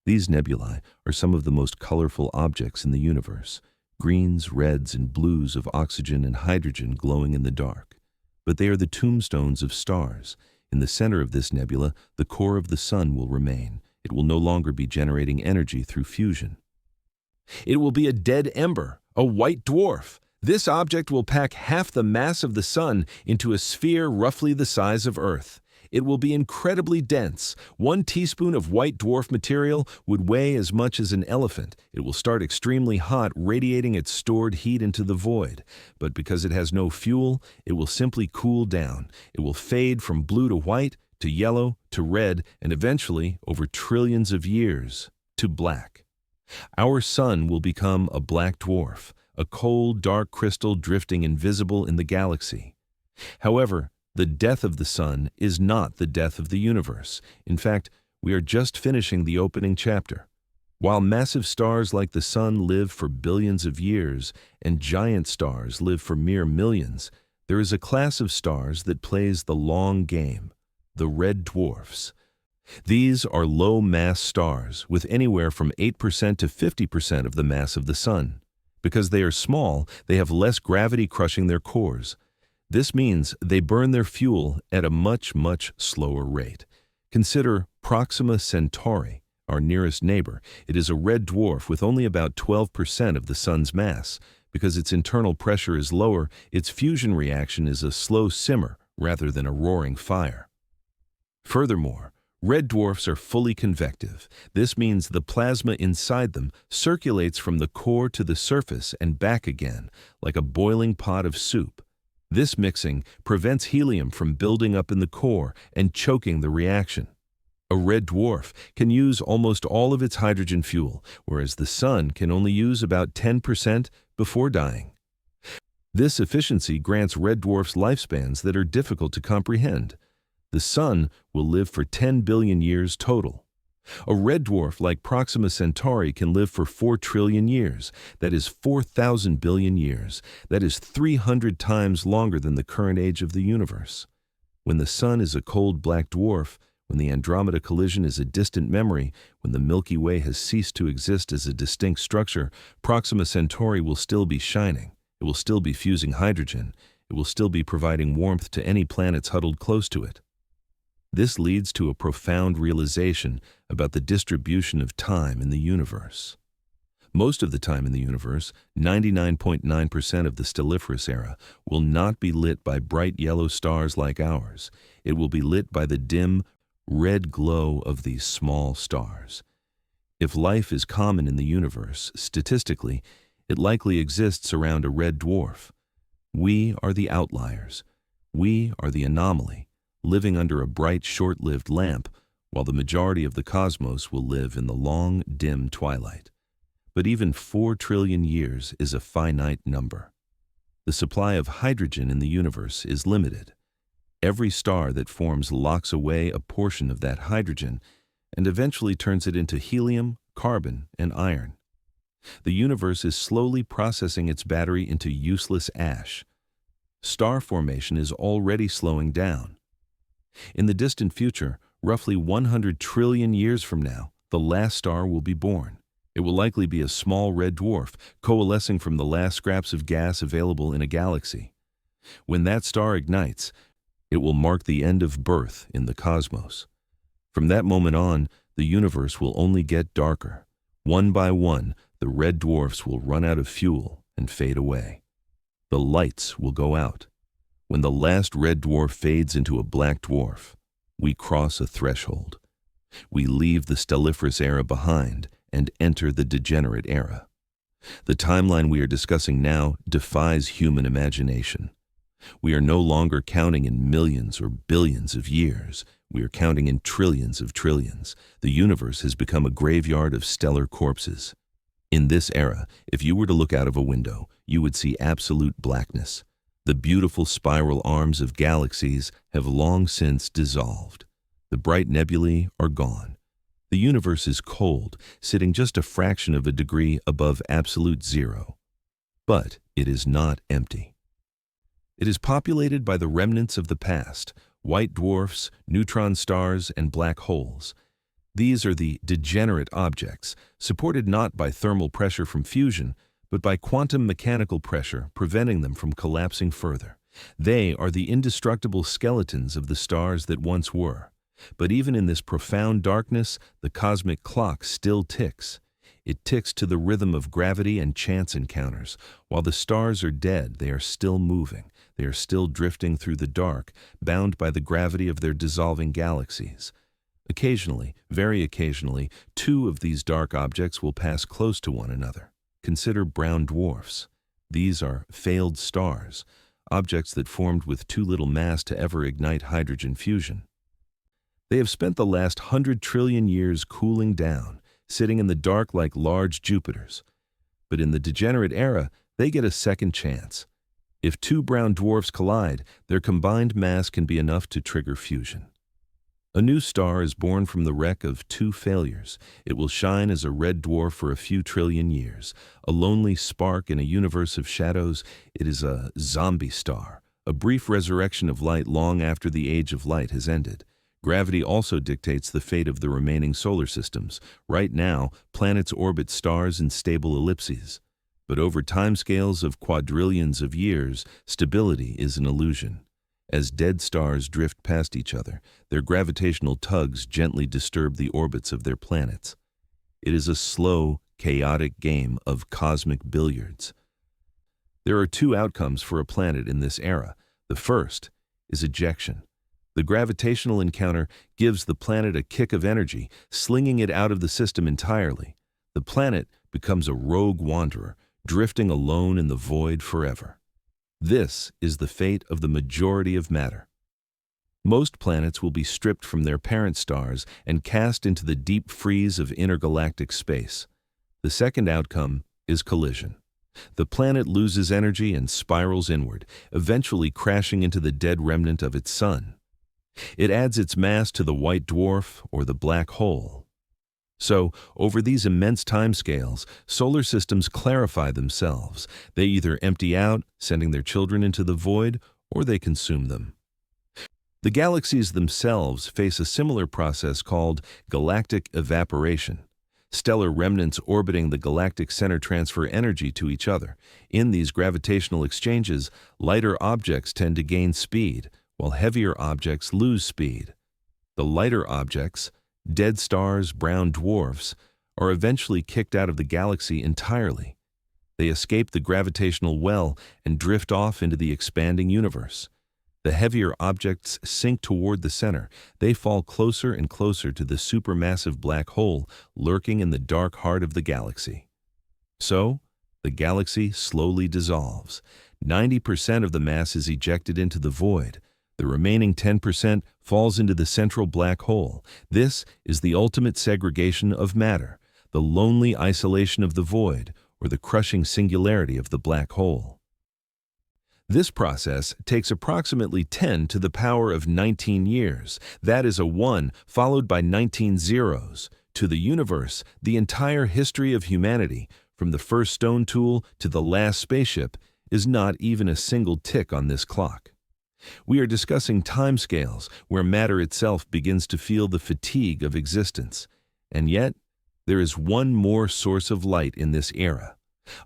A: These nebulae are some of the most colorful objects in the universe, greens, reds, and blues of oxygen and hydrogen glowing in the dark. But they are the tombstones of stars. In the center of this nebula, the core of the Sun will remain. It will no longer be generating energy through fusion. It will be a dead ember, a white dwarf. This object will pack half the mass of the Sun into a sphere roughly the size of Earth. It will be incredibly dense. 1 teaspoon of white dwarf material would weigh as much as an elephant. It will start extremely hot, radiating its stored heat into the void. But because it has no fuel, it will simply cool down. It will fade from blue to white, to yellow, to red, and eventually, over trillions of years, to black. Our Sun will become a black dwarf, a cold, dark crystal drifting invisible in the galaxy. However, the death of the Sun is not the death of the universe. In fact, we are just finishing the opening chapter. While massive stars like the Sun live for billions of years and giant stars live for mere millions, there is a class of stars that plays the long game, the red dwarfs. These are low-mass stars with anywhere from 8% to 50% of the mass of the Sun. Because they are small, they have less gravity crushing their cores. This means they burn their fuel at a much, much slower rate. Consider Proxima Centauri, our nearest neighbor. It is a red dwarf with only about 12% of the Sun's mass. Because its internal pressure is lower, its fusion reaction is a slow simmer rather than a roaring fire. Furthermore, red dwarfs are fully convective. This means the plasma inside them circulates from the core to the surface and back again, like a boiling pot of soup. This mixing prevents helium from building up in the core and choking the reaction. A red dwarf can use almost all of its hydrogen fuel, whereas the Sun can only use about 10% before dying. This efficiency grants red dwarfs lifespans that are difficult to comprehend. The Sun will live for 10 billion years total. A red dwarf like Proxima Centauri can live for 4 trillion years. That is 4,000 billion years. That is 300 times longer than the current age of the universe. When the Sun is a cold black dwarf, when the Andromeda collision is a distant memory, when the Milky Way has ceased to exist as a distinct structure, Proxima Centauri will still be shining. It will still be fusing hydrogen. It will still be providing warmth to any planets huddled close to it. This leads to a profound realization about the distribution of time in the universe. Most of the time in the universe, 99.9% of the stelliferous era, will not be lit by bright yellow stars like ours. It will be lit by the dim, red glow of these small stars. If life is common in the universe, statistically, it likely exists around a red dwarf. We are the outliers. We are the anomaly, living under a bright, short-lived lamp, while the majority of the cosmos will live in the long, dim twilight. But even 4 trillion years is a finite number. The supply of hydrogen in the universe is limited. Every star that forms locks away a portion of that hydrogen and eventually turns it into helium, carbon, and iron. The universe is slowly processing its battery into useless ash. Star formation is already slowing down. In the distant future, roughly 100 trillion years from now, the last star will be born. It will likely be a small red dwarf, coalescing from the last scraps of gas available in a galaxy. When that star ignites, it will mark the end of birth in the cosmos. From that moment on, the universe will only get darker. One by one, the red dwarfs will run out of fuel and fade away. The lights will go out. When the last red dwarf fades into a black dwarf, we cross a threshold. We leave the stelliferous era behind and enter the degenerate era. The timeline we are discussing now defies human imagination. We are no longer counting in millions or billions of years. We are counting in trillions of trillions. The universe has become a graveyard of stellar corpses. In this era, if you were to look out of a window, you would see absolute blackness. The beautiful spiral arms of galaxies have long since dissolved. The bright nebulae are gone. The universe is cold, sitting just a fraction of a degree above absolute zero. But it is not empty. It is populated by the remnants of the past, white dwarfs, neutron stars, and black holes. These are the degenerate objects, supported not by thermal pressure from fusion, but by quantum mechanical pressure preventing them from collapsing further. They are the indestructible skeletons of the stars that once were. But even in this profound darkness, the cosmic clock still ticks. It ticks to the rhythm of gravity and chance encounters. While the stars are dead, they are still moving. They are still drifting through the dark, bound by the gravity of their dissolving galaxies. Occasionally, very occasionally, two of these dark objects will pass close to one another. Consider brown dwarfs. These are failed stars, objects that formed with too little mass to ever ignite hydrogen fusion. They have spent the last 100 trillion years cooling down, sitting in the dark like large Jupiters. But in the degenerate era, they get a second chance. If two brown dwarfs collide, their combined mass can be enough to trigger fusion. A new star is born from the wreck of two failures. It will shine as a red dwarf for a few trillion years. A lonely spark in a universe of shadows, it is a zombie star, a brief resurrection of light long after the age of light has ended. Gravity also dictates the fate of the remaining solar systems. Right now, planets orbit stars in stable ellipses. But over timescales of quadrillions of years, stability is an illusion. As dead stars drift past each other, their gravitational tugs gently disturb the orbits of their planets. It is a slow, chaotic game of cosmic billiards. There are two outcomes for a planet in this era. The first is ejection. The gravitational encounter gives the planet a kick of energy, slinging it out of the system entirely. The planet becomes a rogue wanderer, drifting alone in the void forever. This is the fate of the majority of matter. Most planets will be stripped from their parent stars and cast into the deep freeze of intergalactic space. The second outcome is collision. The planet loses energy and spirals inward, eventually crashing into the dead remnant of its sun. It adds its mass to the white dwarf or the black hole. So, over these immense timescales, solar systems clarify themselves. They either empty out, sending their children into the void, or they consume them. The galaxies themselves face a similar process called galactic evaporation. Stellar remnants orbiting the galactic center transfer energy to each other. In these gravitational exchanges, lighter objects tend to gain speed, while heavier objects lose speed. The lighter objects, dead stars, brown dwarfs, are eventually kicked out of the galaxy entirely. They escape the gravitational well and drift off into the expanding universe. The heavier objects sink toward the center. They fall closer and closer to the supermassive black hole lurking in the dark heart of the galaxy. So, the galaxy slowly dissolves. 90% of the mass is ejected into the void. The remaining 10% falls into the central black hole. This is the ultimate segregation of matter, the lonely isolation of the void, or the crushing singularity of the black hole. This process takes approximately 10 to the power of 19 years. That is a 1 followed by 19 zeros. To the universe, the entire history of humanity, from the first stone tool to the last spaceship, is not even a single tick on this clock. We are discussing timescales where matter itself begins to feel the fatigue of existence. And yet, there is one more source of light in this era.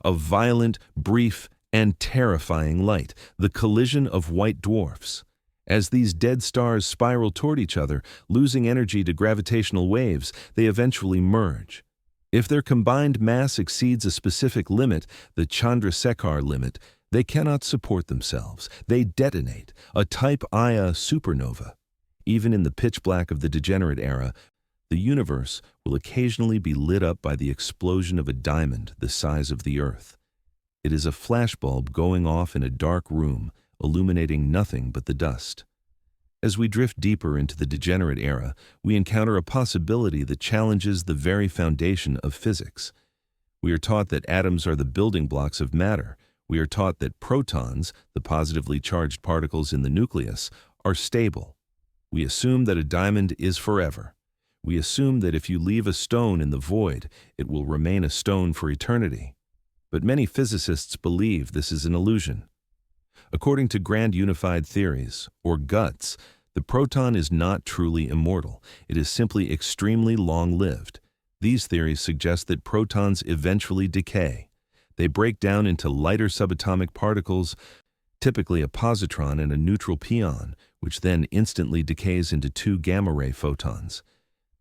A: A violent, brief, and terrifying light, the collision of white dwarfs. As these dead stars spiral toward each other, losing energy to gravitational waves, they eventually merge. If their combined mass exceeds a specific limit, the Chandrasekhar limit, they cannot support themselves. They detonate, a type Ia supernova. Even in the pitch black of the degenerate era, the universe will occasionally be lit up by the explosion of a diamond the size of the Earth. It is a flashbulb going off in a dark room, illuminating nothing but the dust. As we drift deeper into the degenerate era, we encounter a possibility that challenges the very foundation of physics. We are taught that atoms are the building blocks of matter. We are taught that protons, the positively charged particles in the nucleus, are stable. We assume that a diamond is forever. We assume that if you leave a stone in the void, it will remain a stone for eternity. But many physicists believe this is an illusion. According to grand unified theories, or GUTS, the proton is not truly immortal. It is simply extremely long-lived. These theories suggest that protons eventually decay. They break down into lighter subatomic particles, typically a positron and a neutral pion, which then instantly decays into two gamma-ray photons.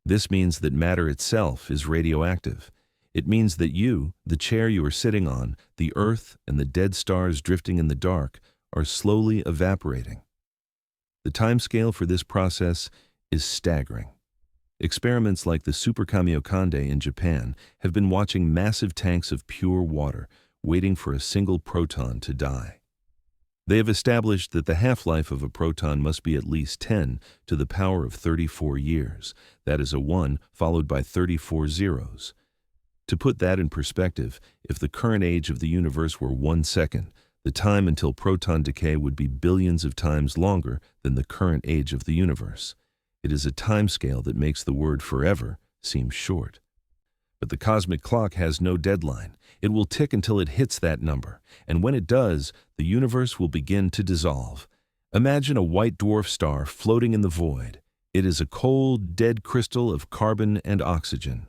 A: This means that matter itself is radioactive. It means that you, the chair you are sitting on, the Earth, and the dead stars drifting in the dark are slowly evaporating. The timescale for this process is staggering. Experiments like the Super Kamiokande in Japan have been watching massive tanks of pure water waiting for a single proton to die. They have established that the half-life of a proton must be at least 10 to the power of 34 years. That is a 1 followed by 34 zeros. To put that in perspective, if the current age of the universe were 1 second, the time until proton decay would be billions of times longer than the current age of the universe. It is a timescale that makes the word forever seem short. But the cosmic clock has no deadline. It will tick until it hits that number, and when it does, the universe will begin to dissolve. Imagine a white dwarf star floating in the void. It is a cold, dead crystal of carbon and oxygen.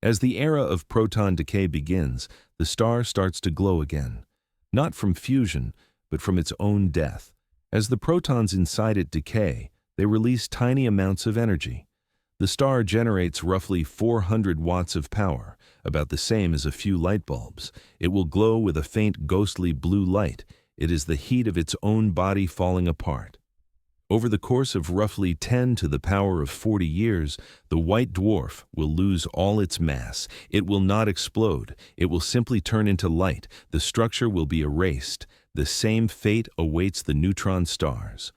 A: As the era of proton decay begins, the star starts to glow again, not from fusion, but from its own death. As the protons inside it decay, they release tiny amounts of energy. The star generates roughly 400 watts of power, about the same as a few light bulbs. It will glow with a faint ghostly blue light. It is the heat of its own body falling apart. Over the course of roughly 10 to the power of 40 years, the white dwarf will lose all its mass. It will not explode. It will simply turn into light. The structure will be erased. The same fate awaits the neutron stars.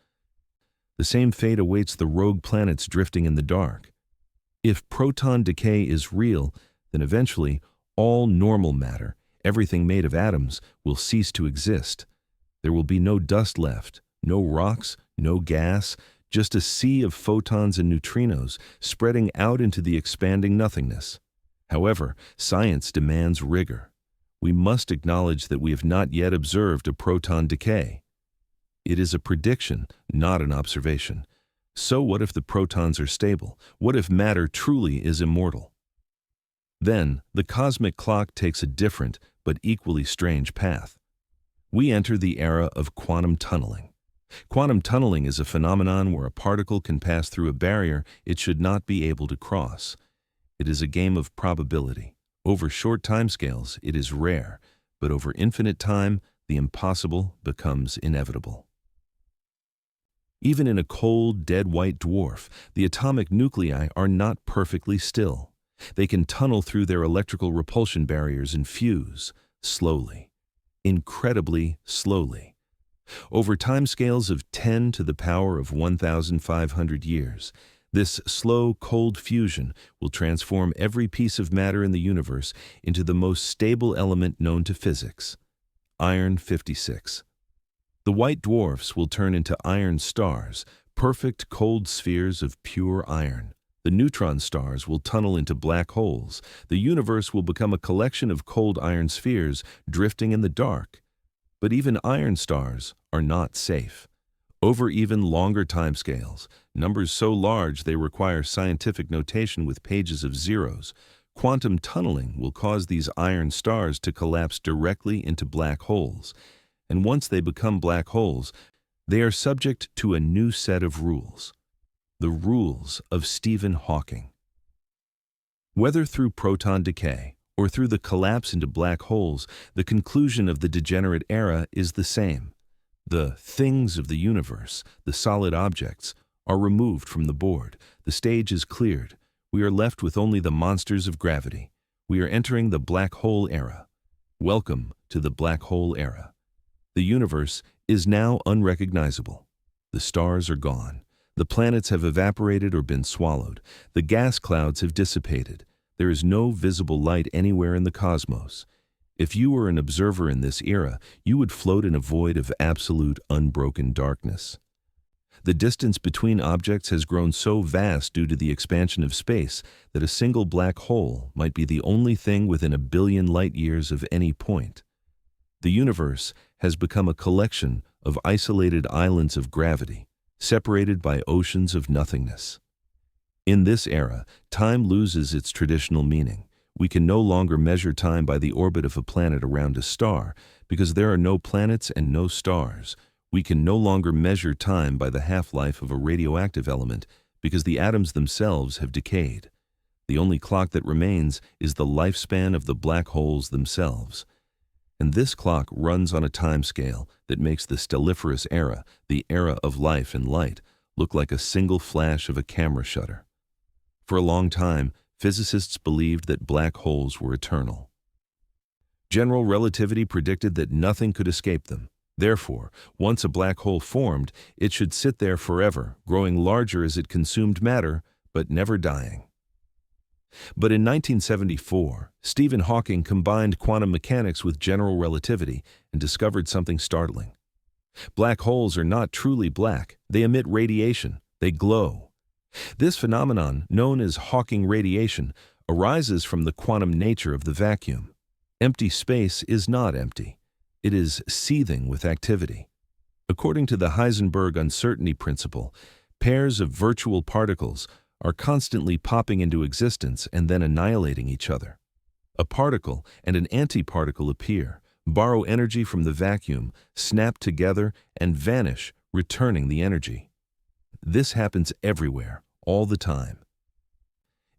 A: The same fate awaits the rogue planets drifting in the dark. If proton decay is real, then eventually all normal matter, everything made of atoms, will cease to exist. There will be no dust left, no rocks, no gas, just a sea of photons and neutrinos spreading out into the expanding nothingness. However, science demands rigor. We must acknowledge that we have not yet observed a proton decay. It is a prediction, not an observation. So what if the protons are stable? What if matter truly is immortal? Then, the cosmic clock takes a different, but equally strange path. We enter the era of quantum tunneling. Quantum tunneling is a phenomenon where a particle can pass through a barrier it should not be able to cross. It is a game of probability. Over short timescales, it is rare, but over infinite time, the impossible becomes inevitable. Even in a cold, dead white dwarf, the atomic nuclei are not perfectly still. They can tunnel through their electrical repulsion barriers and fuse, slowly, incredibly slowly. Over timescales of 10 to the power of 1,500 years, this slow, cold fusion will transform every piece of matter in the universe into the most stable element known to physics, iron-56. The white dwarfs will turn into iron stars, perfect cold spheres of pure iron. The neutron stars will tunnel into black holes. The universe will become a collection of cold iron spheres drifting in the dark. But even iron stars are not safe. Over even longer timescales, numbers so large they require scientific notation with pages of zeros, quantum tunneling will cause these iron stars to collapse directly into black holes. And once they become black holes, they are subject to a new set of rules. The rules of Stephen Hawking. Whether through proton decay or through the collapse into black holes, the conclusion of the degenerate era is the same. The things of the universe, the solid objects, are removed from the board. The stage is cleared. We are left with only the monsters of gravity. We are entering the black hole era. Welcome to the black hole era. The universe is now unrecognizable. The stars are gone. The planets have evaporated or been swallowed. The gas clouds have dissipated. There is no visible light anywhere in the cosmos. If you were an observer in this era, you would float in a void of absolute, unbroken darkness. The distance between objects has grown so vast due to the expansion of space that a single black hole might be the only thing within 1 billion light-years of any point. The universe has become a collection of isolated islands of gravity, separated by oceans of nothingness. In this era, time loses its traditional meaning. We can no longer measure time by the orbit of a planet around a star, because there are no planets and no stars. We can no longer measure time by the half-life of a radioactive element, because the atoms themselves have decayed. The only clock that remains is the lifespan of the black holes themselves. And this clock runs on a timescale that makes the stelliferous era, the era of life and light, look like a single flash of a camera shutter. For a long time, physicists believed that black holes were eternal. General relativity predicted that nothing could escape them. Therefore, once a black hole formed, it should sit there forever, growing larger as it consumed matter, but never dying. But in 1974, Stephen Hawking combined quantum mechanics with general relativity and discovered something startling. Black holes are not truly black. They emit radiation. They glow. This phenomenon, known as Hawking radiation, arises from the quantum nature of the vacuum. Empty space is not empty. It is seething with activity. According to the Heisenberg uncertainty principle, pairs of virtual particles are constantly popping into existence and then annihilating each other. A particle and an antiparticle appear, borrow energy from the vacuum, snap together, and vanish, returning the energy. This happens everywhere, all the time.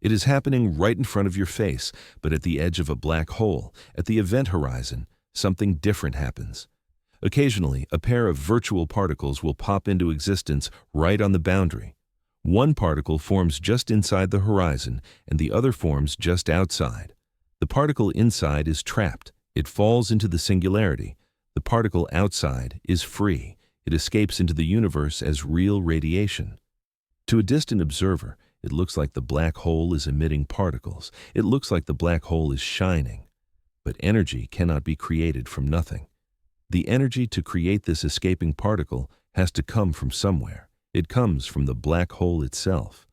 A: It is happening right in front of your face, but at the edge of a black hole, at the event horizon, something different happens. Occasionally, a pair of virtual particles will pop into existence right on the boundary. One particle forms just inside the horizon, and the other forms just outside. The particle inside is trapped. It falls into the singularity. The particle outside is free. It escapes into the universe as real radiation. To a distant observer, it looks like the black hole is emitting particles. It looks like the black hole is shining. But energy cannot be created from nothing. The energy to create this escaping particle has to come from somewhere. It comes from the black hole itself.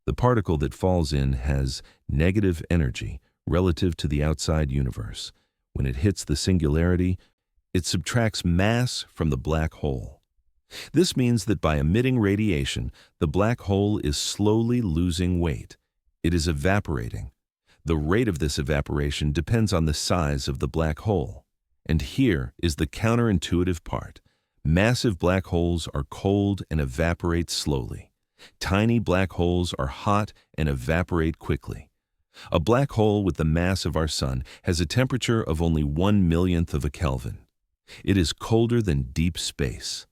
A: The particle that falls in has negative energy relative to the outside universe. When it hits the singularity, it subtracts mass from the black hole. This means that by emitting radiation, the black hole is slowly losing weight. It is evaporating. The rate of this evaporation depends on the size of the black hole. And here is the counterintuitive part. Massive black holes are cold and evaporate slowly. Tiny black holes are hot and evaporate quickly. A black hole with the mass of our sun has a temperature of only 1/1,000,000th of a Kelvin. It is colder than deep space.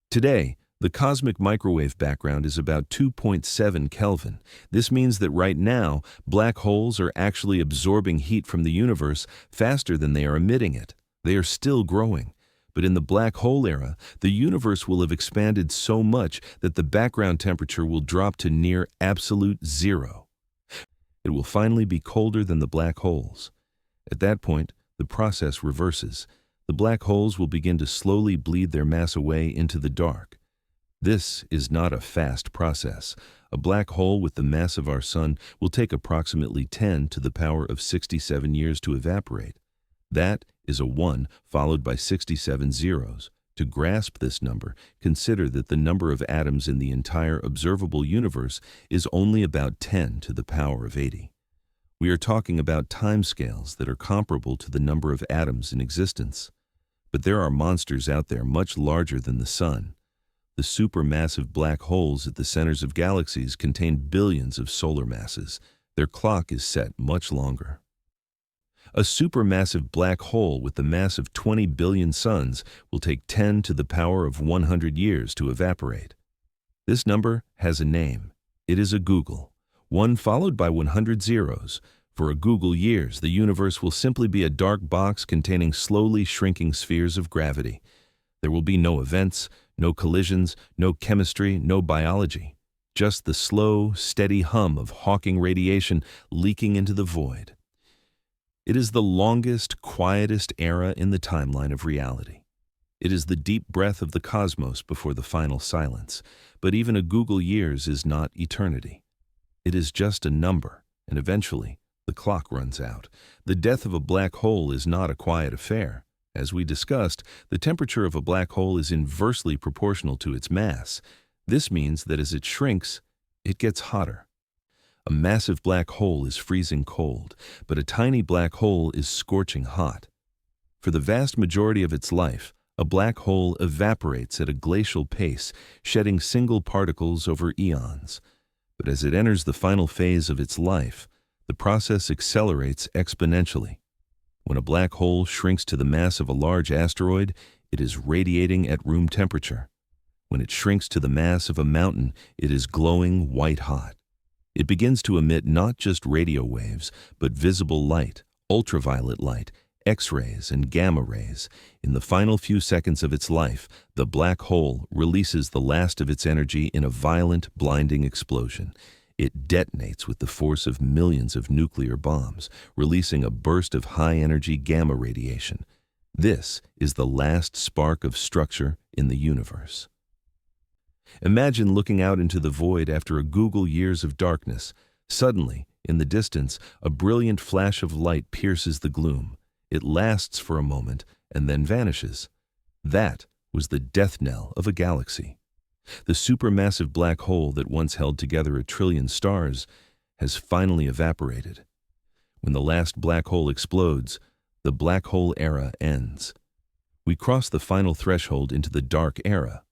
A: Today, the cosmic microwave background is about 2.7 Kelvin. This means that right now, black holes are actually absorbing heat from the universe faster than they are emitting it. They are still growing. But in the black hole era, the universe will have expanded so much that the background temperature will drop to near absolute zero. It will finally be colder than the black holes. At that point, the process reverses. The black holes will begin to slowly bleed their mass away into the dark. This is not a fast process. A black hole with the mass of our sun will take approximately 10 to the power of 67 years to evaporate. That is a 1 followed by 67 zeros. To grasp this number, consider that the number of atoms in the entire observable universe is only about 10 to the power of 80. We are talking about timescales that are comparable to the number of atoms in existence. But there are monsters out there much larger than the sun. The supermassive black holes at the centers of galaxies contain billions of solar masses. Their clock is set much longer. A supermassive black hole with the mass of 20 billion suns will take 10 to the power of 100 years to evaporate. This number has a name. It is a googol, 1 followed by 100 zeros. For a googol years, the universe will simply be a dark box containing slowly shrinking spheres of gravity. There will be no events, no collisions, no chemistry, no biology. Just the slow, steady hum of Hawking radiation leaking into the void. It is the longest, quietest era in the timeline of reality. It is the deep breath of the cosmos before the final silence. But even a googol years is not eternity. It is just a number, and eventually, the clock runs out. The death of a black hole is not a quiet affair. As we discussed, the temperature of a black hole is inversely proportional to its mass. This means that as it shrinks, it gets hotter. A massive black hole is freezing cold, but a tiny black hole is scorching hot. For the vast majority of its life, a black hole evaporates at a glacial pace, shedding single particles over eons. But as it enters the final phase of its life, the process accelerates exponentially. When a black hole shrinks to the mass of a large asteroid, it is radiating at room temperature. When it shrinks to the mass of a mountain, it is glowing white-hot. It begins to emit not just radio waves, but visible light, ultraviolet light, X-rays, and gamma rays. In the final few seconds of its life, the black hole releases the last of its energy in a violent, blinding explosion. It detonates with the force of millions of nuclear bombs, releasing a burst of high-energy gamma radiation. This is the last spark of structure in the universe. Imagine looking out into the void after a googol years of darkness. Suddenly, in the distance, a brilliant flash of light pierces the gloom. It lasts for a moment and then vanishes. That was the death knell of a galaxy. The supermassive black hole that once held together 1 trillion stars has finally evaporated. When the last black hole explodes, the black hole era ends. We cross the final threshold into the dark era.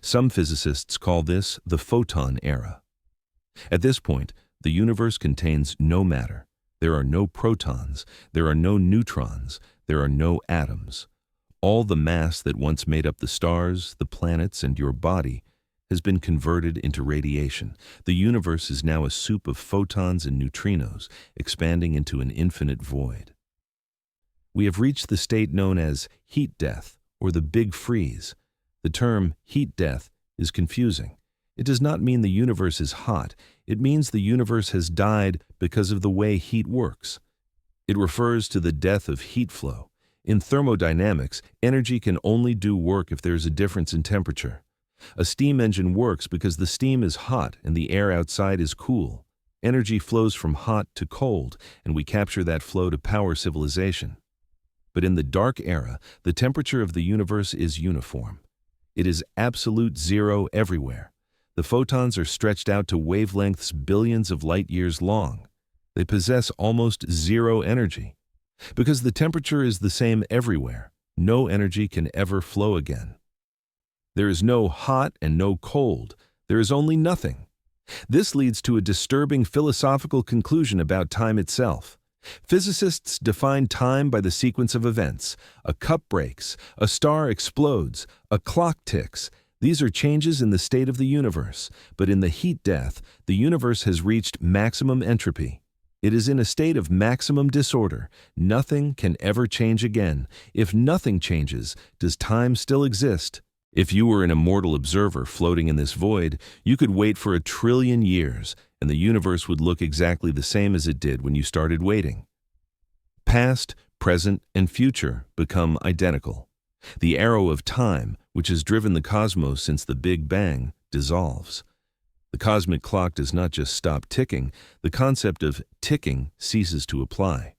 A: Some physicists call this the photon era. At this point, the universe contains no matter. There are no protons, there are no neutrons, there are no atoms. All the mass that once made up the stars, the planets, and your body has been converted into radiation. The universe is now a soup of photons and neutrinos, expanding into an infinite void. We have reached the state known as heat death, or the big freeze. The term heat death is confusing. It does not mean the universe is hot. It means the universe has died because of the way heat works. It refers to the death of heat flow. In thermodynamics, energy can only do work if there is a difference in temperature. A steam engine works because the steam is hot and the air outside is cool. Energy flows from hot to cold, and we capture that flow to power civilization. But in the dark era, the temperature of the universe is uniform. It is absolute zero everywhere. The photons are stretched out to wavelengths billions of light years long. They possess almost zero energy. Because the temperature is the same everywhere, no energy can ever flow again. There is no hot and no cold. There is only nothing. This leads to a disturbing philosophical conclusion about time itself. Physicists define time by the sequence of events. A cup breaks, a star explodes, a clock ticks. These are changes in the state of the universe. But in the heat death, the universe has reached maximum entropy. It is in a state of maximum disorder. Nothing can ever change again. If nothing changes, does time still exist? If you were an immortal observer floating in this void, you could wait for 1 trillion years, and the universe would look exactly the same as it did when you started waiting. Past, present, and future become identical. The arrow of time, which has driven the cosmos since the Big Bang, dissolves. The cosmic clock does not just stop ticking, the concept of ticking ceases to apply.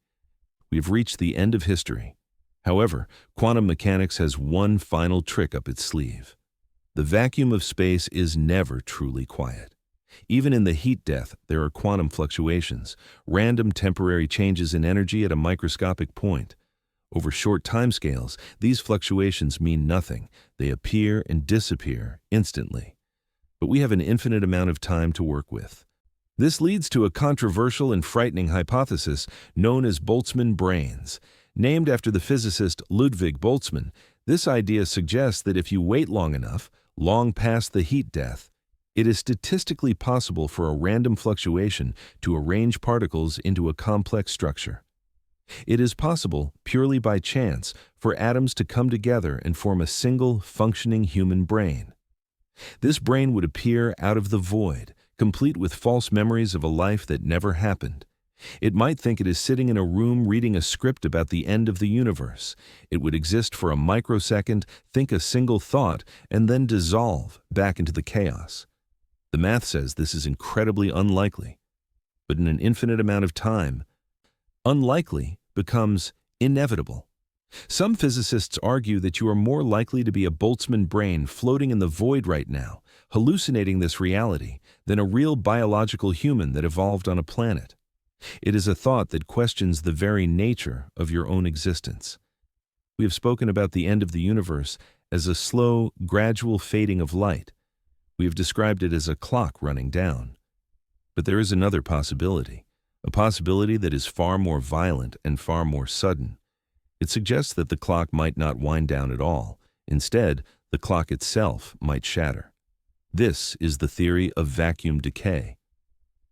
A: We have reached the end of history. However, quantum mechanics has one final trick up its sleeve. The vacuum of space is never truly quiet. Even in the heat death, there are quantum fluctuations, random temporary changes in energy at a microscopic point. Over short timescales, these fluctuations mean nothing. They appear and disappear instantly. But we have an infinite amount of time to work with. This leads to a controversial and frightening hypothesis known as Boltzmann brains. Named after the physicist Ludwig Boltzmann, this idea suggests that if you wait long enough, long past the heat death, it is statistically possible for a random fluctuation to arrange particles into a complex structure. It is possible, purely by chance, for atoms to come together and form a single, functioning human brain. This brain would appear out of the void, complete with false memories of a life that never happened. It might think it is sitting in a room reading a script about the end of the universe. It would exist for a microsecond, think a single thought, and then dissolve back into the chaos. The math says this is incredibly unlikely. But in an infinite amount of time, unlikely becomes inevitable. Some physicists argue that you are more likely to be a Boltzmann brain floating in the void right now, hallucinating this reality, than a real biological human that evolved on a planet. It is a thought that questions the very nature of your own existence. We have spoken about the end of the universe as a slow, gradual fading of light. We have described it as a clock running down. But there is another possibility, a possibility that is far more violent and far more sudden. It suggests that the clock might not wind down at all. Instead, the clock itself might shatter. This is the theory of vacuum decay.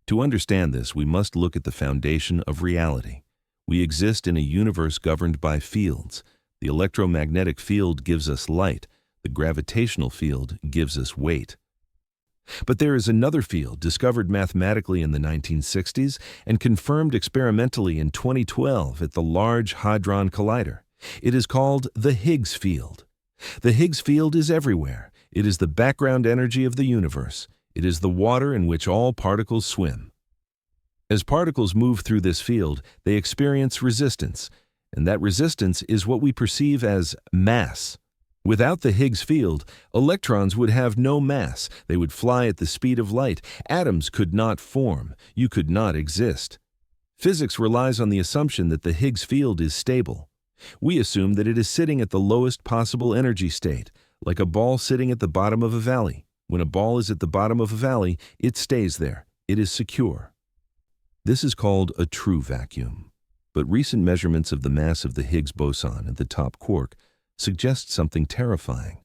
A: To understand this, we must look at the foundation of reality. We exist in a universe governed by fields. The electromagnetic field gives us light. The gravitational field gives us weight. But there is another field discovered mathematically in the 1960s and confirmed experimentally in 2012 at the Large Hadron Collider. It is called the Higgs field. The Higgs field is everywhere. It is the background energy of the universe. It is the water in which all particles swim. As particles move through this field, they experience resistance, and that resistance is what we perceive as mass. Without the Higgs field, electrons would have no mass. They would fly at the speed of light. Atoms could not form. You could not exist. Physics relies on the assumption that the Higgs field is stable. We assume that it is sitting at the lowest possible energy state, like a ball sitting at the bottom of a valley. When a ball is at the bottom of a valley, it stays there. It is secure. This is called a true vacuum. But recent measurements of the mass of the Higgs boson at the top quark suggest something terrifying.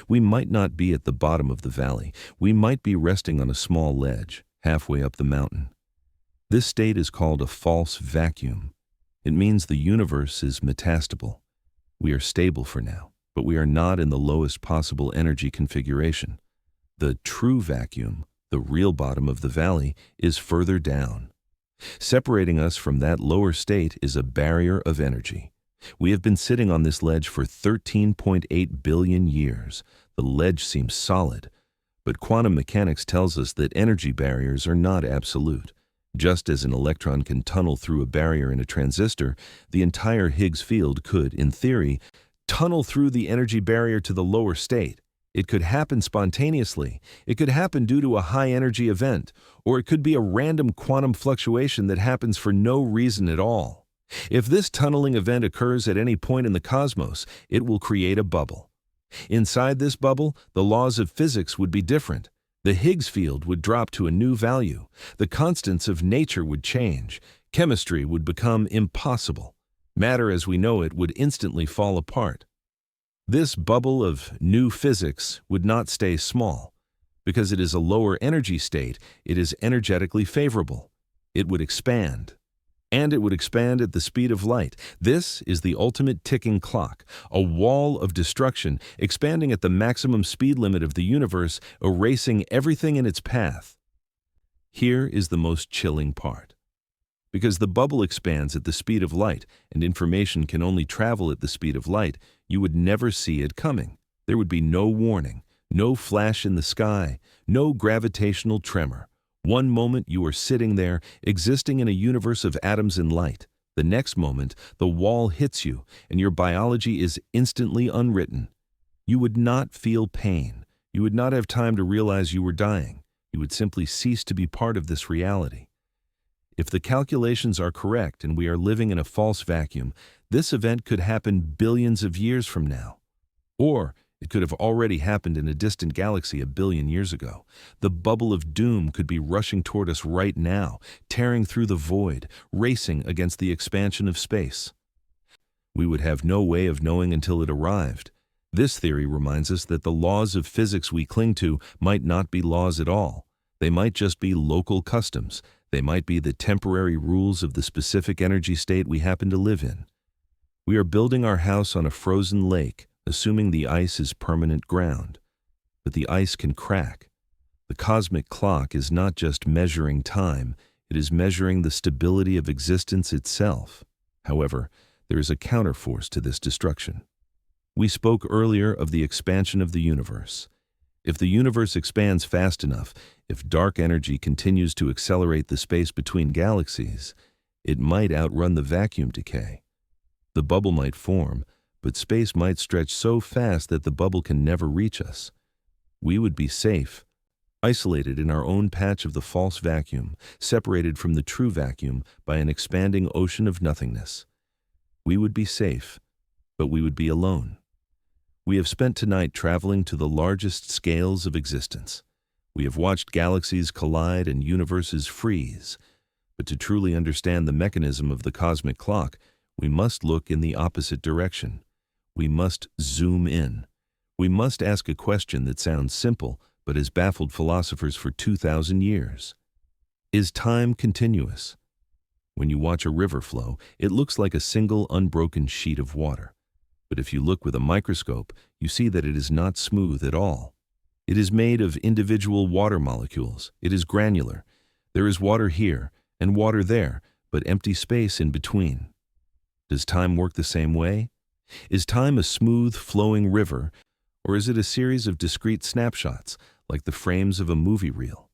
A: We might not be at the bottom of the valley. We might be resting on a small ledge, halfway up the mountain. This state is called a false vacuum. It means the universe is metastable. We are stable for now, but we are not in the lowest possible energy configuration. The true vacuum, the real bottom of the valley, is further down. Separating us from that lower state is a barrier of energy. We have been sitting on this ledge for 13.8 billion years. The ledge seems solid, but quantum mechanics tells us that energy barriers are not absolute. Just as an electron can tunnel through a barrier in a transistor, the entire Higgs field could, in theory, tunnel through the energy barrier to the lower state. It could happen spontaneously. It could happen due to a high-energy event, or it could be a random quantum fluctuation that happens for no reason at all. If this tunneling event occurs at any point in the cosmos, it will create a bubble. Inside this bubble, the laws of physics would be different. The Higgs field would drop to a new value. The constants of nature would change. Chemistry would become impossible. Matter as we know it would instantly fall apart. This bubble of new physics would not stay small. Because it is a lower energy state, it is energetically favorable. It would expand. And it would expand at the speed of light. This is the ultimate ticking clock, a wall of destruction expanding at the maximum speed limit of the universe, erasing everything in its path. Here is the most chilling part. Because the bubble expands at the speed of light, and information can only travel at the speed of light, you would never see it coming. There would be no warning, no flash in the sky, no gravitational tremor. One moment you are sitting there, existing in a universe of atoms and light. The next moment, the wall hits you, and your biology is instantly unwritten. You would not feel pain. You would not have time to realize you were dying. You would simply cease to be part of this reality. If the calculations are correct and we are living in a false vacuum, this event could happen billions of years from now. Or it could have already happened in a distant galaxy a billion years ago. The bubble of doom could be rushing toward us right now, tearing through the void, racing against the expansion of space. We would have no way of knowing until it arrived. This theory reminds us that the laws of physics we cling to might not be laws at all. They might just be local customs. They might be the temporary rules of the specific energy state we happen to live in. We are building our house on a frozen lake, assuming the ice is permanent ground. But the ice can crack. The cosmic clock is not just measuring time, it is measuring the stability of existence itself. However, there is a counterforce to this destruction. We spoke earlier of the expansion of the universe. If the universe expands fast enough, if dark energy continues to accelerate the space between galaxies, it might outrun the vacuum decay. The bubble might form, but space might stretch so fast that the bubble can never reach us. We would be safe, isolated in our own patch of the false vacuum, separated from the true vacuum by an expanding ocean of nothingness. We would be safe, but we would be alone. We have spent tonight traveling to the largest scales of existence. We have watched galaxies collide and universes freeze. But to truly understand the mechanism of the cosmic clock, we must look in the opposite direction. We must zoom in. We must ask a question that sounds simple, but has baffled philosophers for 2,000 years. Is time continuous? When you watch a river flow, it looks like a single unbroken sheet of water. But if you look with a microscope, you see that it is not smooth at all. It is made of individual water molecules. It is granular. There is water here and water there, but empty space in between. Does time work the same way? Is time a smooth, flowing river, or is it a series of discrete snapshots, like the frames of a movie reel?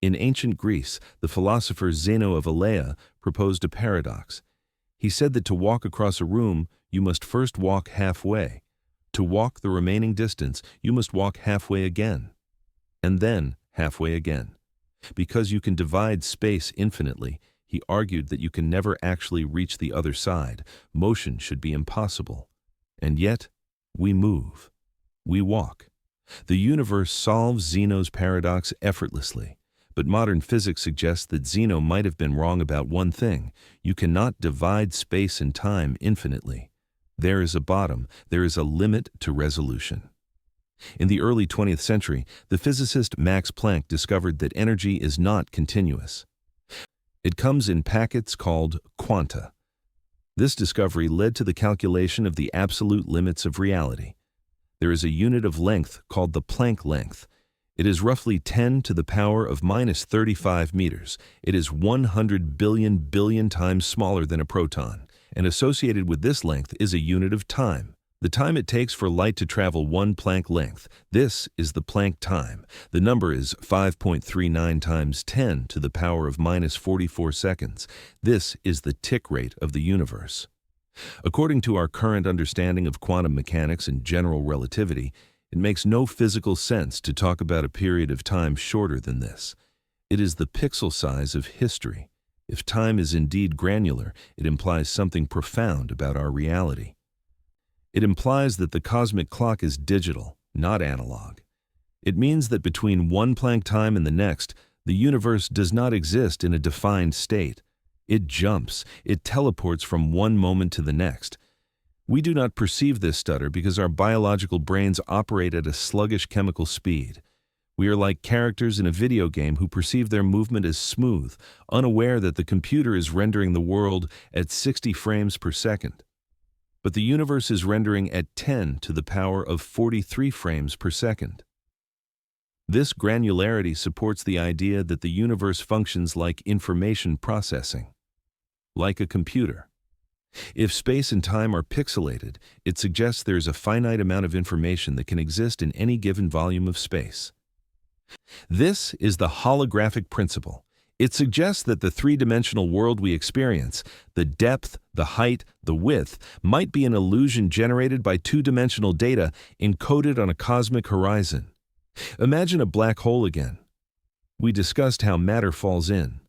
A: In ancient Greece, the philosopher Zeno of Elea proposed a paradox. He said that to walk across a room, you must first walk halfway. To walk the remaining distance, you must walk halfway again, and then halfway again. Because you can divide space infinitely, he argued that you can never actually reach the other side. Motion should be impossible. And yet, we move. We walk. The universe solves Zeno's paradox effortlessly. But modern physics suggests that Zeno might have been wrong about one thing. You cannot divide space and time infinitely. There is a bottom. There is a limit to resolution. In the early 20th century, the physicist Max Planck discovered that energy is not continuous. It comes in packets called quanta. This discovery led to the calculation of the absolute limits of reality. There is a unit of length called the Planck length. It is roughly 10 to the power of minus 35 meters. It is 100 billion times smaller than a proton. And associated with this length is a unit of time. The time it takes for light to travel one Planck length. This is the Planck time. The number is 5.39 times 10 to the power of minus 44 seconds. This is the tick rate of the universe. According to our current understanding of quantum mechanics and general relativity, it makes no physical sense to talk about a period of time shorter than this. It is the pixel size of history. If time is indeed granular, it implies something profound about our reality. It implies that the cosmic clock is digital, not analog. It means that between one Planck time and the next, the universe does not exist in a defined state. It jumps, it teleports from one moment to the next. We do not perceive this stutter because our biological brains operate at a sluggish chemical speed. We are like characters in a video game who perceive their movement as smooth, unaware that the computer is rendering the world at 60 frames per second. But the universe is rendering at 10 to the power of 43 frames per second. This granularity supports the idea that the universe functions like information processing, like a computer. If space and time are pixelated, it suggests there is a finite amount of information that can exist in any given volume of space. This is the holographic principle. It suggests that the three-dimensional world we experience, the depth, the height, the width, might be an illusion generated by two-dimensional data encoded on a cosmic horizon. Imagine a black hole again. We discussed how matter falls in.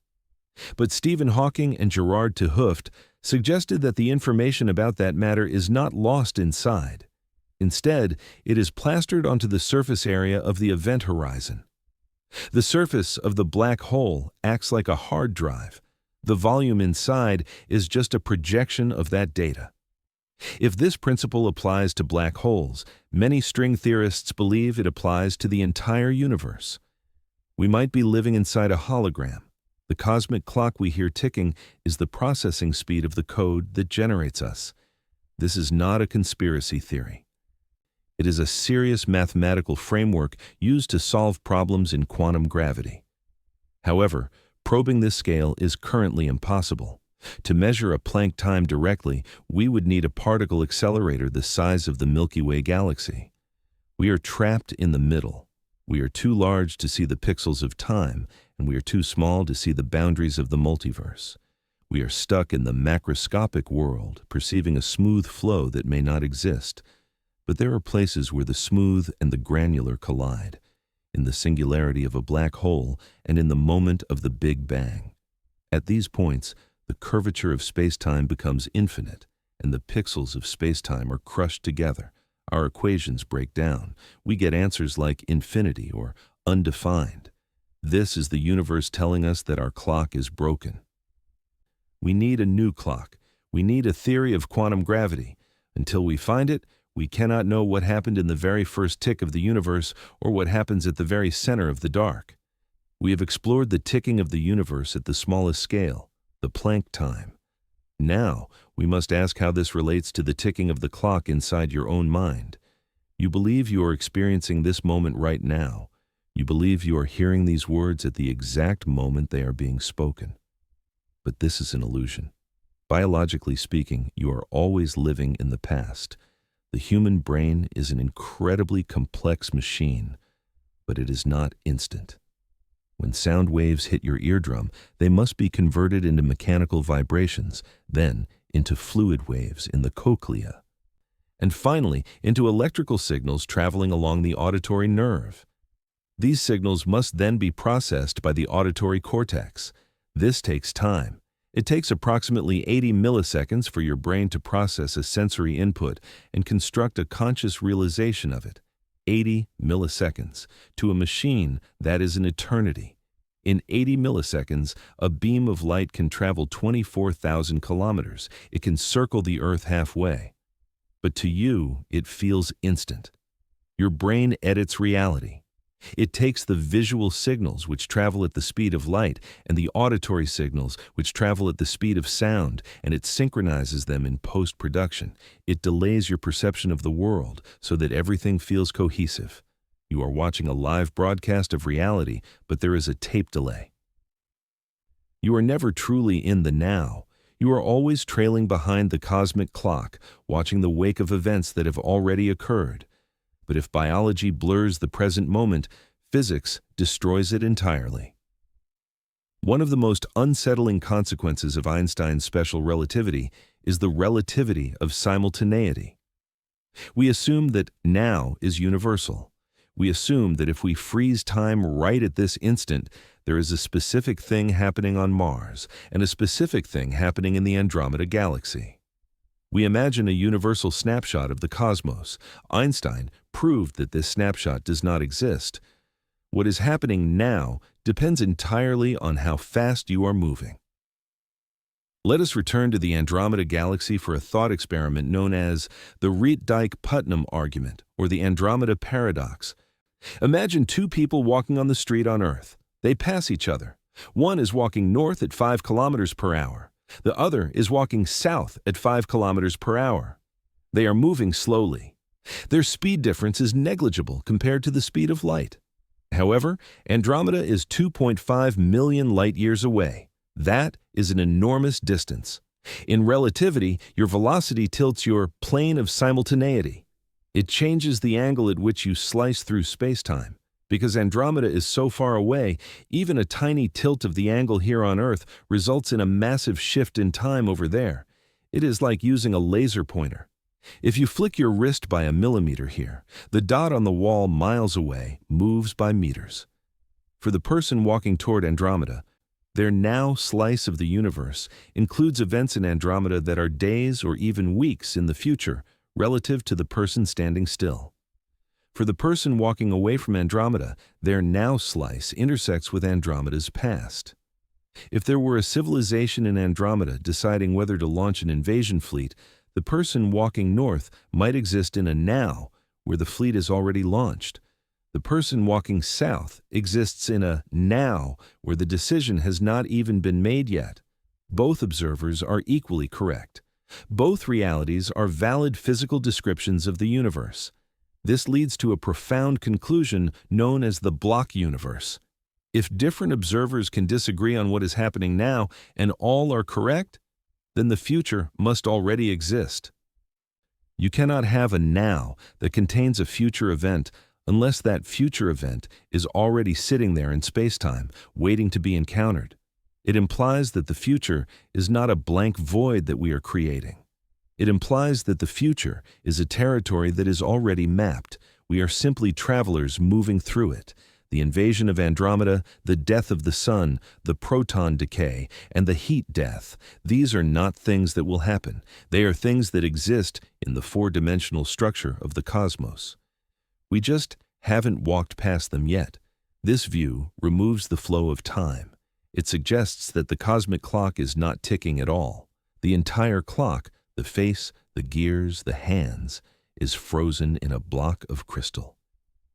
A: But Stephen Hawking and Gerard 't Hooft suggested that the information about that matter is not lost inside. Instead, it is plastered onto the surface area of the event horizon. The surface of the black hole acts like a hard drive. The volume inside is just a projection of that data. If this principle applies to black holes, many string theorists believe it applies to the entire universe. We might be living inside a hologram. The cosmic clock we hear ticking is the processing speed of the code that generates us. This is not a conspiracy theory. It is a serious mathematical framework used to solve problems in quantum gravity. However, probing this scale is currently impossible. To measure a Planck time directly, we would need a particle accelerator the size of the Milky Way galaxy. We are trapped in the middle. We are too large to see the pixels of time, and we are too small to see the boundaries of the multiverse. We are stuck in the macroscopic world, perceiving a smooth flow that may not exist. But there are places where the smooth and the granular collide, in the singularity of a black hole and in the moment of the Big Bang. At these points, the curvature of space-time becomes infinite, and the pixels of space-time are crushed together. Our equations break down. We get answers like infinity or undefined. This is the universe telling us that our clock is broken. We need a new clock. We need a theory of quantum gravity. Until we find it, we cannot know what happened in the very first tick of the universe or what happens at the very center of the dark. We have explored the ticking of the universe at the smallest scale, the Planck time. Now, we must ask how this relates to the ticking of the clock inside your own mind. You believe you are experiencing this moment right now. You believe you are hearing these words at the exact moment they are being spoken. But this is an illusion. Biologically speaking, you are always living in the past. The human brain is an incredibly complex machine, but it is not instant. When sound waves hit your eardrum, they must be converted into mechanical vibrations, then into fluid waves in the cochlea, and finally into electrical signals traveling along the auditory nerve. These signals must then be processed by the auditory cortex. This takes time. It takes approximately 80 milliseconds for your brain to process a sensory input and construct a conscious realization of it. 80 milliseconds. To a machine, that is an eternity. In 80 milliseconds, a beam of light can travel 24,000 kilometers. It can circle the Earth halfway. But to you, it feels instant. Your brain edits reality. It takes the visual signals which travel at the speed of light and the auditory signals which travel at the speed of sound, and it synchronizes them in post-production. It delays your perception of the world so that everything feels cohesive. You are watching a live broadcast of reality, but there is a tape delay. You are never truly in the now. You are always trailing behind the cosmic clock, watching the wake of events that have already occurred. But if biology blurs the present moment, physics destroys it entirely. One of the most unsettling consequences of Einstein's special relativity is the relativity of simultaneity. We assume that now is universal. We assume that if we freeze time right at this instant, there is a specific thing happening on Mars and a specific thing happening in the Andromeda galaxy. We imagine a universal snapshot of the cosmos. Einstein proved that this snapshot does not exist. What is happening now depends entirely on how fast you are moving. Let us return to the Andromeda galaxy for a thought experiment known as the Rete-Dyke-Putnam argument, or the Andromeda paradox. Imagine two people walking on the street on Earth. They pass each other. One is walking north at 5 kilometers per hour. The other is walking south at 5 kilometers per hour. They are moving slowly. Their speed difference is negligible compared to the speed of light. However, Andromeda is 2.5 million light-years away. That is an enormous distance. In relativity, your velocity tilts your plane of simultaneity. It changes the angle at which you slice through space-time. Because Andromeda is so far away, even a tiny tilt of the angle here on Earth results in a massive shift in time over there. It is like using a laser pointer. If you flick your wrist by a millimeter here, the dot on the wall miles away moves by meters. For the person walking toward Andromeda, their now slice of the universe includes events in Andromeda that are days or even weeks in the future relative to the person standing still. For the person walking away from Andromeda, their now slice intersects with Andromeda's past. If there were a civilization in Andromeda deciding whether to launch an invasion fleet, the person walking north might exist in a now where the fleet is already launched. The person walking south exists in a now where the decision has not even been made yet. Both observers are equally correct. Both realities are valid physical descriptions of the universe. This leads to a profound conclusion known as the block universe. If different observers can disagree on what is happening now and all are correct, then the future must already exist. You cannot have a now that contains a future event unless that future event is already sitting there in space-time, waiting to be encountered. It implies that the future is not a blank void that we are creating. It implies that the future is a territory that is already mapped. We are simply travelers moving through it. The invasion of Andromeda, the death of the sun, the proton decay, and the heat death, these are not things that will happen. They are things that exist in the four-dimensional structure of the cosmos. We just haven't walked past them yet. This view removes the flow of time. It suggests that the cosmic clock is not ticking at all. The entire clock, the face, the gears, the hands, is frozen in a block of crystal.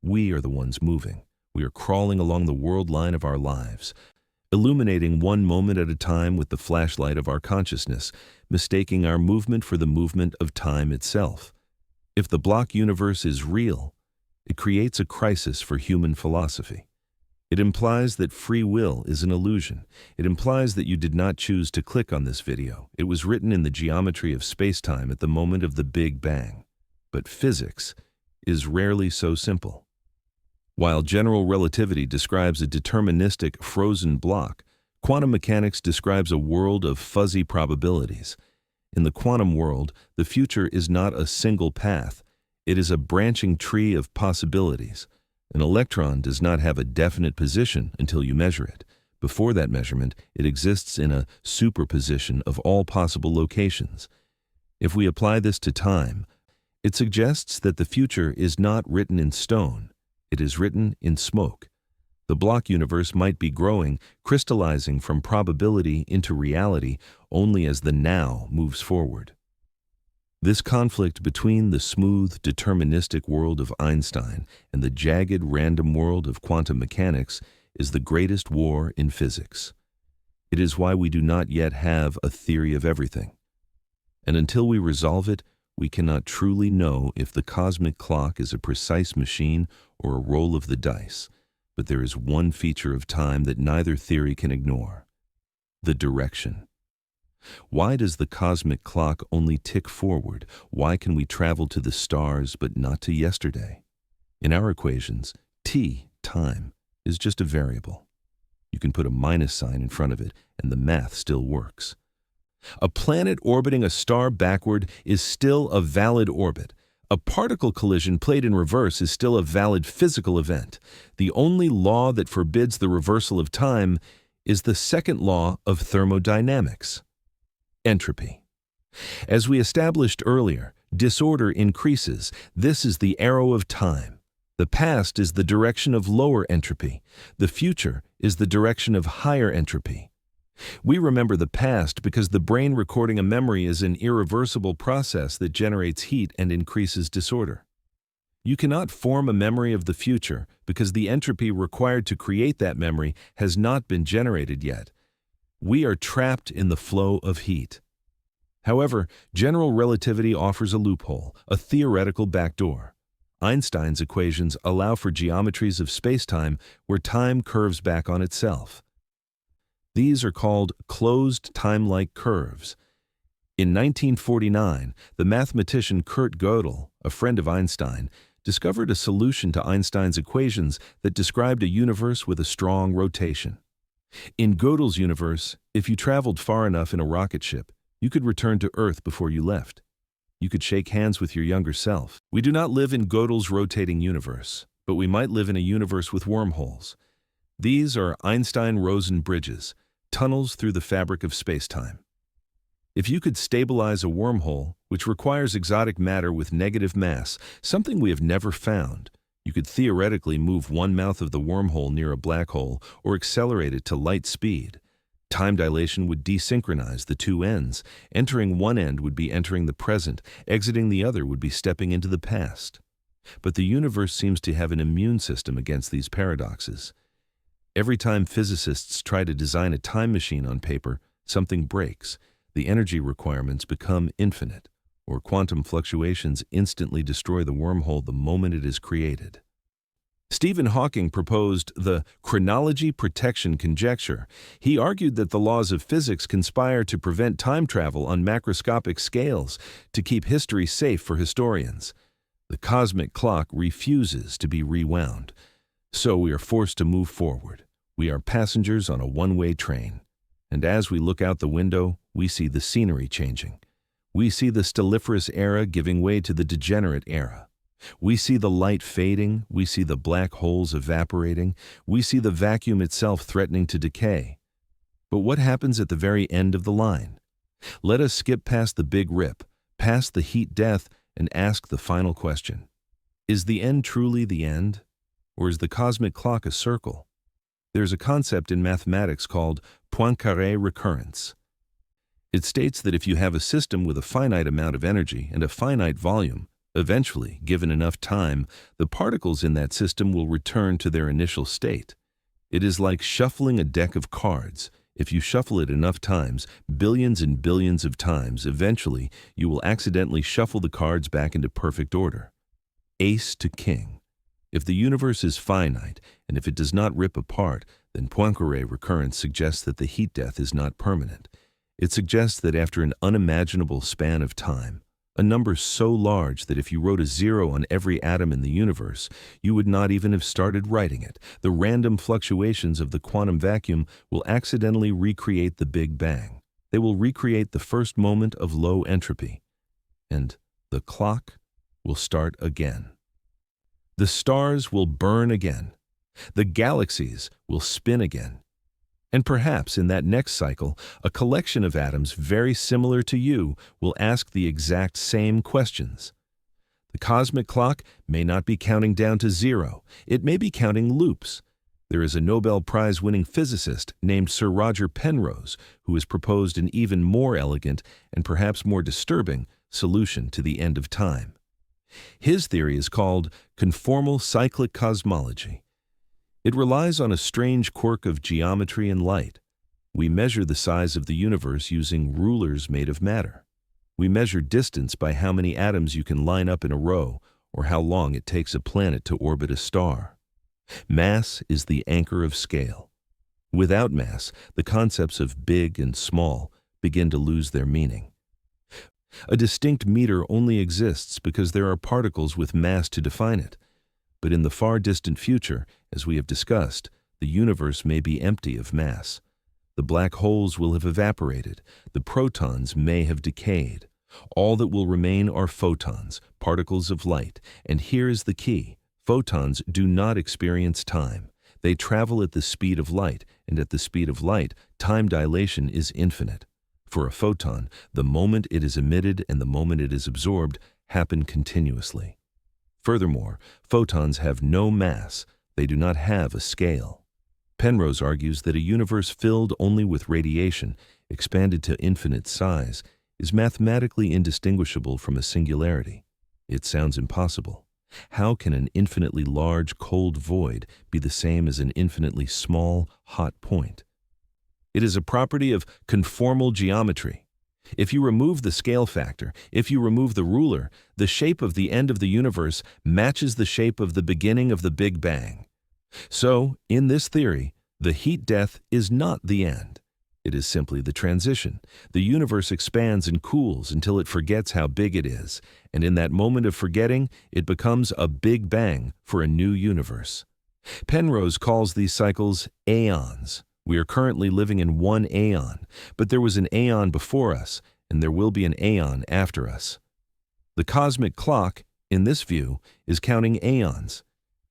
A: We are the ones moving. We are crawling along the world line of our lives, illuminating one moment at a time with the flashlight of our consciousness, mistaking our movement for the movement of time itself. If the block universe is real, it creates a crisis for human philosophy. It implies that free will is an illusion. It implies that you did not choose to click on this video. It was written in the geometry of space-time at the moment of the Big Bang. But physics is rarely so simple. While general relativity describes a deterministic, frozen block, quantum mechanics describes a world of fuzzy probabilities. In the quantum world, the future is not a single path. It is a branching tree of possibilities. An electron does not have a definite position until you measure it. Before that measurement, it exists in a superposition of all possible locations. If we apply this to time, it suggests that the future is not written in stone. It is written in smoke. The block universe might be growing, crystallizing from probability into reality only as the now moves forward. This conflict between the smooth, deterministic world of Einstein and the jagged, random world of quantum mechanics is the greatest war in physics. It is why we do not yet have a theory of everything. And until we resolve it, we cannot truly know if the cosmic clock is a precise machine or a roll of the dice. But there is one feature of time that neither theory can ignore: the direction. Why does the cosmic clock only tick forward? Why can we travel to the stars but not to yesterday? In our equations, t, time, is just a variable. You can put a minus sign in front of it and the math still works. A planet orbiting a star backward is still a valid orbit. A particle collision played in reverse is still a valid physical event. The only law that forbids the reversal of time is the second law of thermodynamics: entropy. As we established earlier, disorder increases. This is the arrow of time. The past is the direction of lower entropy. The future is the direction of higher entropy. We remember the past because the brain recording a memory is an irreversible process that generates heat and increases disorder. You cannot form a memory of the future because the entropy required to create that memory has not been generated yet. We are trapped in the flow of heat. However, general relativity offers a loophole, a theoretical backdoor. Einstein's equations allow for geometries of spacetime where time curves back on itself. These are called closed time-like curves. In 1949, the mathematician Kurt Gödel, a friend of Einstein, discovered a solution to Einstein's equations that described a universe with a strong rotation. In Gödel's universe, if you traveled far enough in a rocket ship, you could return to Earth before you left. You could shake hands with your younger self. We do not live in Gödel's rotating universe, but we might live in a universe with wormholes. These are Einstein-Rosen bridges, tunnels through the fabric of spacetime. If you could stabilize a wormhole, which requires exotic matter with negative mass, something we have never found, you could theoretically move one mouth of the wormhole near a black hole or accelerate it to light speed. Time dilation would desynchronize the two ends. Entering one end would be entering the present, exiting the other would be stepping into the past. But the universe seems to have an immune system against these paradoxes. Every time physicists try to design a time machine on paper, something breaks. The energy requirements become infinite, or quantum fluctuations instantly destroy the wormhole the moment it is created. Stephen Hawking proposed the chronology protection conjecture. He argued that the laws of physics conspire to prevent time travel on macroscopic scales to keep history safe for historians. The cosmic clock refuses to be rewound, so we are forced to move forward. We are passengers on a one-way train, and as we look out the window, we see the scenery changing. We see the stelliferous era giving way to the degenerate era. We see the light fading, we see the black holes evaporating, we see the vacuum itself threatening to decay. But what happens at the very end of the line? Let us skip past the big rip, past the heat death, and ask the final question. Is the end truly the end? Or is the cosmic clock a circle? There's a concept in mathematics called Poincaré recurrence. It states that if you have a system with a finite amount of energy and a finite volume, eventually, given enough time, the particles in that system will return to their initial state. It is like shuffling a deck of cards. If you shuffle it enough times, billions and billions of times, eventually you will accidentally shuffle the cards back into perfect order. Ace to king. If the universe is finite, and if it does not rip apart, then Poincaré recurrence suggests that the heat death is not permanent. It suggests that after an unimaginable span of time, a number so large that if you wrote a 0 on every atom in the universe, you would not even have started writing it, the random fluctuations of the quantum vacuum will accidentally recreate the Big Bang. They will recreate the first moment of low entropy. And the clock will start again. The stars will burn again. The galaxies will spin again. And perhaps in that next cycle, a collection of atoms very similar to you will ask the exact same questions. The cosmic clock may not be counting down to 0. It may be counting loops. There is a Nobel Prize-winning physicist named Sir Roger Penrose who has proposed an even more elegant and perhaps more disturbing solution to the end of time. His theory is called conformal cyclic cosmology. It relies on a strange quirk of geometry and light. We measure the size of the universe using rulers made of matter. We measure distance by how many atoms you can line up in a row or how long it takes a planet to orbit a star. Mass is the anchor of scale. Without mass, the concepts of big and small begin to lose their meaning. A distinct meter only exists because there are particles with mass to define it. But in the far distant future, as we have discussed, the universe may be empty of mass. The black holes will have evaporated. The protons may have decayed. All that will remain are photons, particles of light. And here is the key. Photons do not experience time. They travel at the speed of light, and at the speed of light, time dilation is infinite. For a photon, the moment it is emitted and the moment it is absorbed happen continuously. Furthermore, photons have no mass. They do not have a scale. Penrose argues that a universe filled only with radiation, expanded to infinite size, is mathematically indistinguishable from a singularity. It sounds impossible. How can an infinitely large, cold void be the same as an infinitely small, hot point? It is a property of conformal geometry. If you remove the scale factor, if you remove the ruler, the shape of the end of the universe matches the shape of the beginning of the Big Bang. So, in this theory, the heat death is not the end. It is simply the transition. The universe expands and cools until it forgets how big it is, and in that moment of forgetting, it becomes a Big Bang for a new universe. Penrose calls these cycles aeons. We are currently living in one aeon, but there was an aeon before us, and there will be an aeon after us. The cosmic clock, in this view, is counting aeons.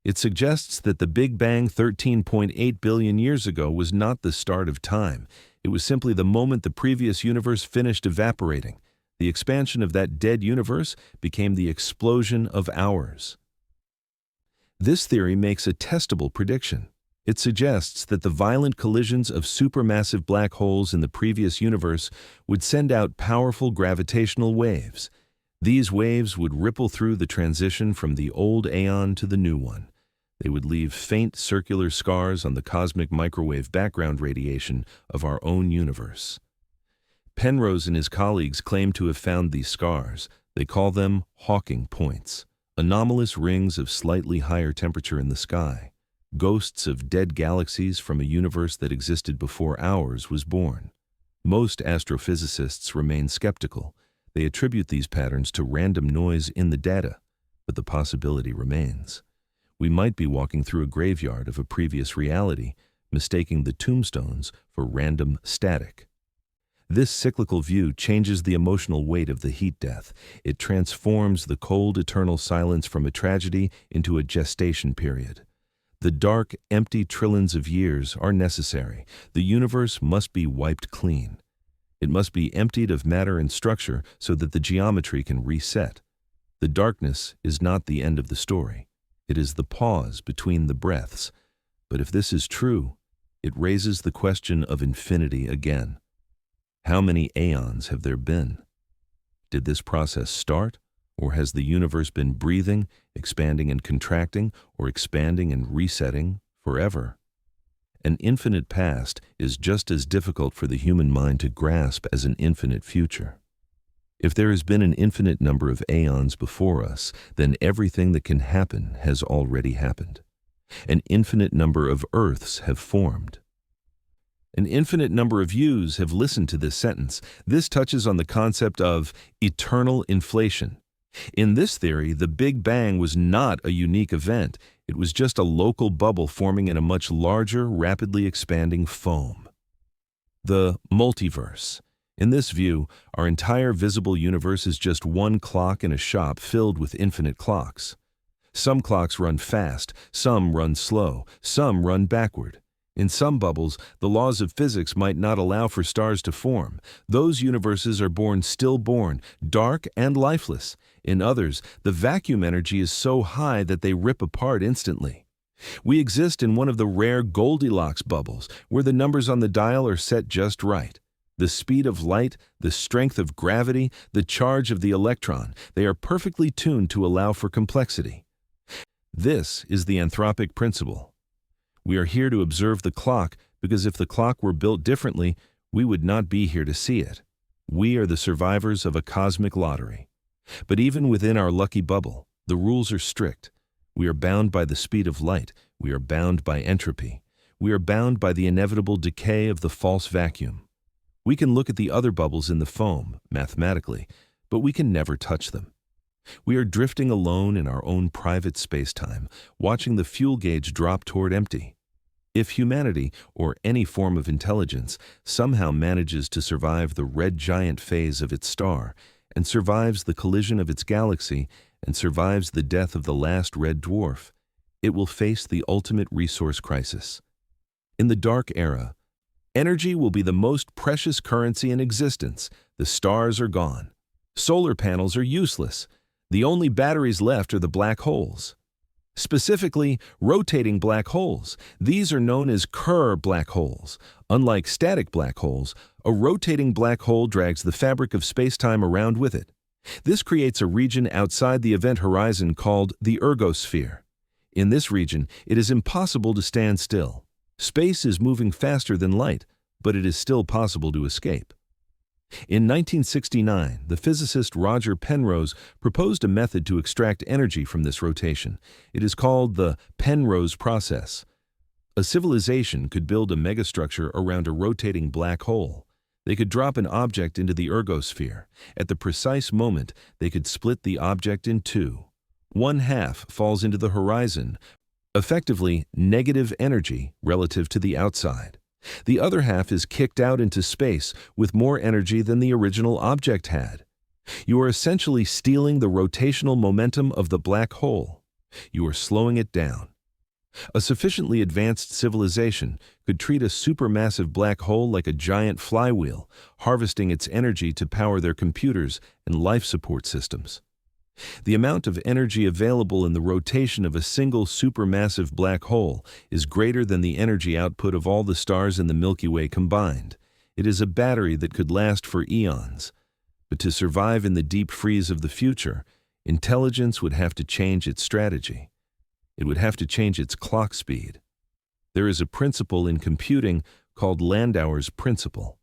A: It suggests that the Big Bang 13.8 billion years ago was not the start of time. It was simply the moment the previous universe finished evaporating. The expansion of that dead universe became the explosion of ours. This theory makes a testable prediction. It suggests that the violent collisions of supermassive black holes in the previous universe would send out powerful gravitational waves. These waves would ripple through the transition from the old aeon to the new one. They would leave faint circular scars on the cosmic microwave background radiation of our own universe. Penrose and his colleagues claim to have found these scars. They call them Hawking points, anomalous rings of slightly higher temperature in the sky. Ghosts of dead galaxies from a universe that existed before ours was born. Most astrophysicists remain skeptical. They attribute these patterns to random noise in the data, but the possibility remains. We might be walking through a graveyard of a previous reality, mistaking the tombstones for random static. This cyclical view changes the emotional weight of the heat death. It transforms the cold eternal silence from a tragedy into a gestation period. The dark, empty trillions of years are necessary. The universe must be wiped clean. It must be emptied of matter and structure so that the geometry can reset. The darkness is not the end of the story. It is the pause between the breaths. But if this is true, it raises the question of infinity again. How many aeons have there been? Did this process start, or has the universe been breathing, expanding and contracting, or expanding and resetting forever? An infinite past is just as difficult for the human mind to grasp as an infinite future. If there has been an infinite number of aeons before us, then everything that can happen has already happened. An infinite number of Earths have formed. An infinite number of yous have listened to this sentence. This touches on the concept of eternal inflation. In this theory, the Big Bang was not a unique event. It was just a local bubble forming in a much larger, rapidly expanding foam. The multiverse. In this view, our entire visible universe is just one clock in a shop filled with infinite clocks. Some clocks run fast, some run slow, some run backward. In some bubbles, the laws of physics might not allow for stars to form. Those universes are born stillborn, dark and lifeless. In others, the vacuum energy is so high that they rip apart instantly. We exist in one of the rare Goldilocks bubbles, where the numbers on the dial are set just right. The speed of light, the strength of gravity, the charge of the electron, they are perfectly tuned to allow for complexity. This is the anthropic principle. We are here to observe the clock because if the clock were built differently, we would not be here to see it. We are the survivors of a cosmic lottery. But even within our lucky bubble, the rules are strict. We are bound by the speed of light. We are bound by entropy. We are bound by the inevitable decay of the false vacuum. We can look at the other bubbles in the foam, mathematically, but we can never touch them. We are drifting alone in our own private space-time, watching the fuel gauge drop toward empty. If humanity, or any form of intelligence, somehow manages to survive the red giant phase of its star, and survives the collision of its galaxy, and survives the death of the last red dwarf, it will face the ultimate resource crisis. In the dark era, energy will be the most precious currency in existence. The stars are gone. Solar panels are useless. The only batteries left are the black holes. Specifically, rotating black holes. These are known as Kerr black holes. Unlike static black holes, a rotating black hole drags the fabric of space-time around with it. This creates a region outside the event horizon called the ergosphere. In this region, it is impossible to stand still. Space is moving faster than light, but it is still possible to escape. In 1969, the physicist Roger Penrose proposed a method to extract energy from this rotation. It is called the Penrose process. A civilization could build a megastructure around a rotating black hole. They could drop an object into the ergosphere. At the precise moment, they could split the object in two. One half falls into the horizon, effectively negative energy relative to the outside. The other half is kicked out into space with more energy than the original object had. You are essentially stealing the rotational momentum of the black hole. You are slowing it down. A sufficiently advanced civilization could treat a supermassive black hole like a giant flywheel, harvesting its energy to power their computers and life support systems. The amount of energy available in the rotation of a single supermassive black hole is greater than the energy output of all the stars in the Milky Way combined. It is a battery that could last for eons. But to survive in the deep freeze of the future, intelligence would have to change its strategy. It would have to change its clock speed. There is a principle in computing called Landauer's principle.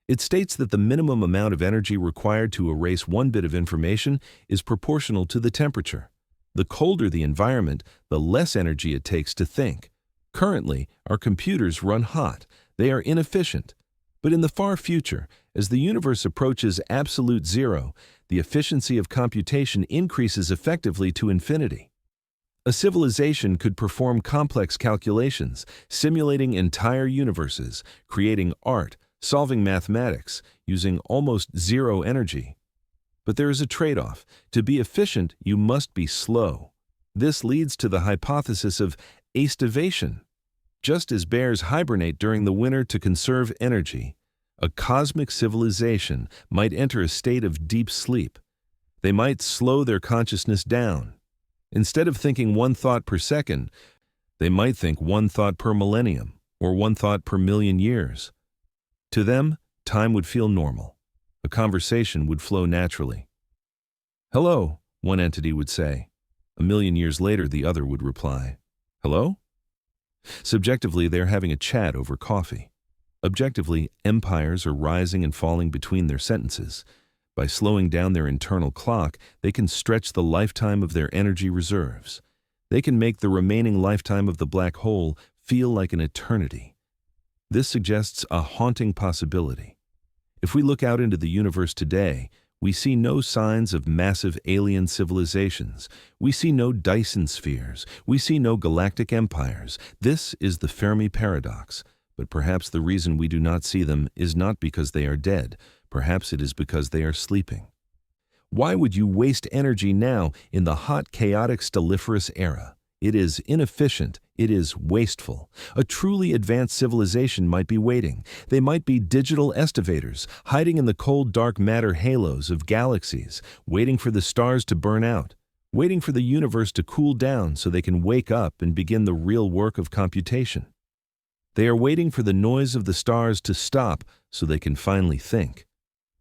A: It states that the minimum amount of energy required to erase one bit of information is proportional to the temperature. The colder the environment, the less energy it takes to think. Currently, our computers run hot. They are inefficient. But in the far future, as the universe approaches absolute zero, the efficiency of computation increases effectively to infinity. A civilization could perform complex calculations, simulating entire universes, creating art, solving mathematics, using almost zero energy. But there is a trade-off. To be efficient, you must be slow. This leads to the hypothesis of aestivation. Just as bears hibernate during the winter to conserve energy, a cosmic civilization might enter a state of deep sleep. They might slow their consciousness down. Instead of thinking one thought per second, they might think one thought per millennium or one thought per million years. To them, time would feel normal. A conversation would flow naturally. "Hello," one entity would say. A million years later, the other would reply, "Hello?" Subjectively, they're having a chat over coffee. Objectively, empires are rising and falling between their sentences. By slowing down their internal clock, they can stretch the lifetime of their energy reserves. They can make the remaining lifetime of the black hole feel like an eternity. This suggests a haunting possibility. If we look out into the universe today, we see no signs of massive alien civilizations. We see no Dyson spheres. We see no galactic empires. This is the Fermi paradox. But perhaps the reason we do not see them is not because they are dead. Perhaps it is because they are sleeping. Why would you waste energy now in the hot, chaotic, stelliferous era? It is inefficient. It is wasteful. A truly advanced civilization might be waiting. They might be digital estivators, hiding in the cold, dark matter halos of galaxies, waiting for the stars to burn out, waiting for the universe to cool down so they can wake up and begin the real work of computation. They are waiting for the noise of the stars to stop so they can finally think.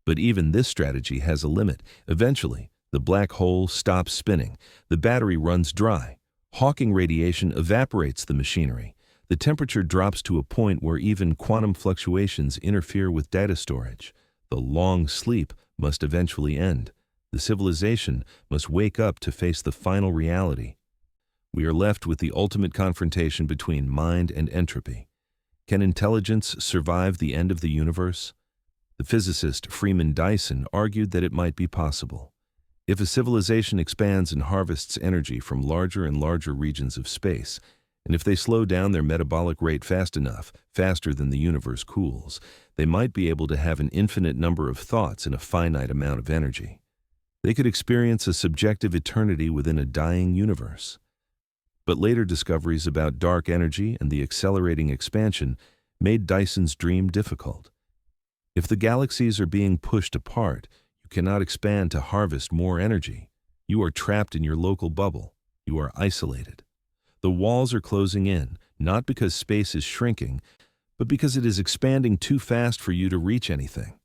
A: But even this strategy has a limit. Eventually, the black hole stops spinning. The battery runs dry. Hawking radiation evaporates the machinery. The temperature drops to a point where even quantum fluctuations interfere with data storage. The long sleep must eventually end. The civilization must wake up to face the final reality. We are left with the ultimate confrontation between mind and entropy. Can intelligence survive the end of the universe? The physicist Freeman Dyson argued that it might be possible. If a civilization expands and harvests energy from larger and larger regions of space, and if they slow down their metabolic rate fast enough, faster than the universe cools, they might be able to have an infinite number of thoughts in a finite amount of energy. They could experience a subjective eternity within a dying universe. But later discoveries about dark energy and the accelerating expansion made Dyson's dream difficult. If the galaxies are being pushed apart, you cannot expand to harvest more energy. You are trapped in your local bubble. You are isolated. The walls are closing in, not because space is shrinking, but because it is expanding too fast for you to reach anything.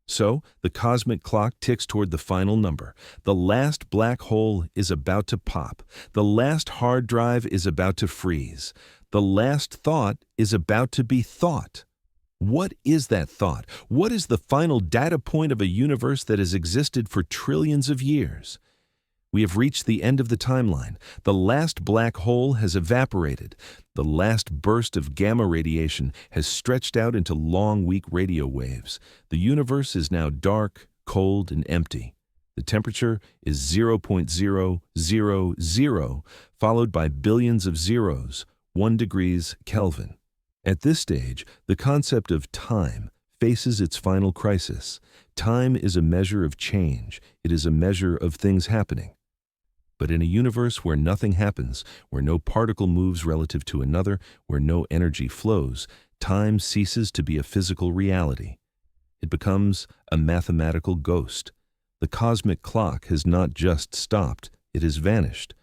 A: So, the cosmic clock ticks toward the final number. The last black hole is about to pop. The last hard drive is about to freeze. The last thought is about to be thought. What is that thought? What is the final data point of a universe that has existed for trillions of years? We have reached the end of the timeline. The last black hole has evaporated. The last burst of gamma radiation has stretched out into long, weak radio waves. The universe is now dark, cold, and empty. The temperature is 0.000, followed by billions of zeros, 1 degrees Kelvin. At this stage, the concept of time faces its final crisis. Time is a measure of change. It is a measure of things happening. But in a universe where nothing happens, where no particle moves relative to another, where no energy flows, time ceases to be a physical reality. It becomes a mathematical ghost. The cosmic clock has not just stopped, it has vanished.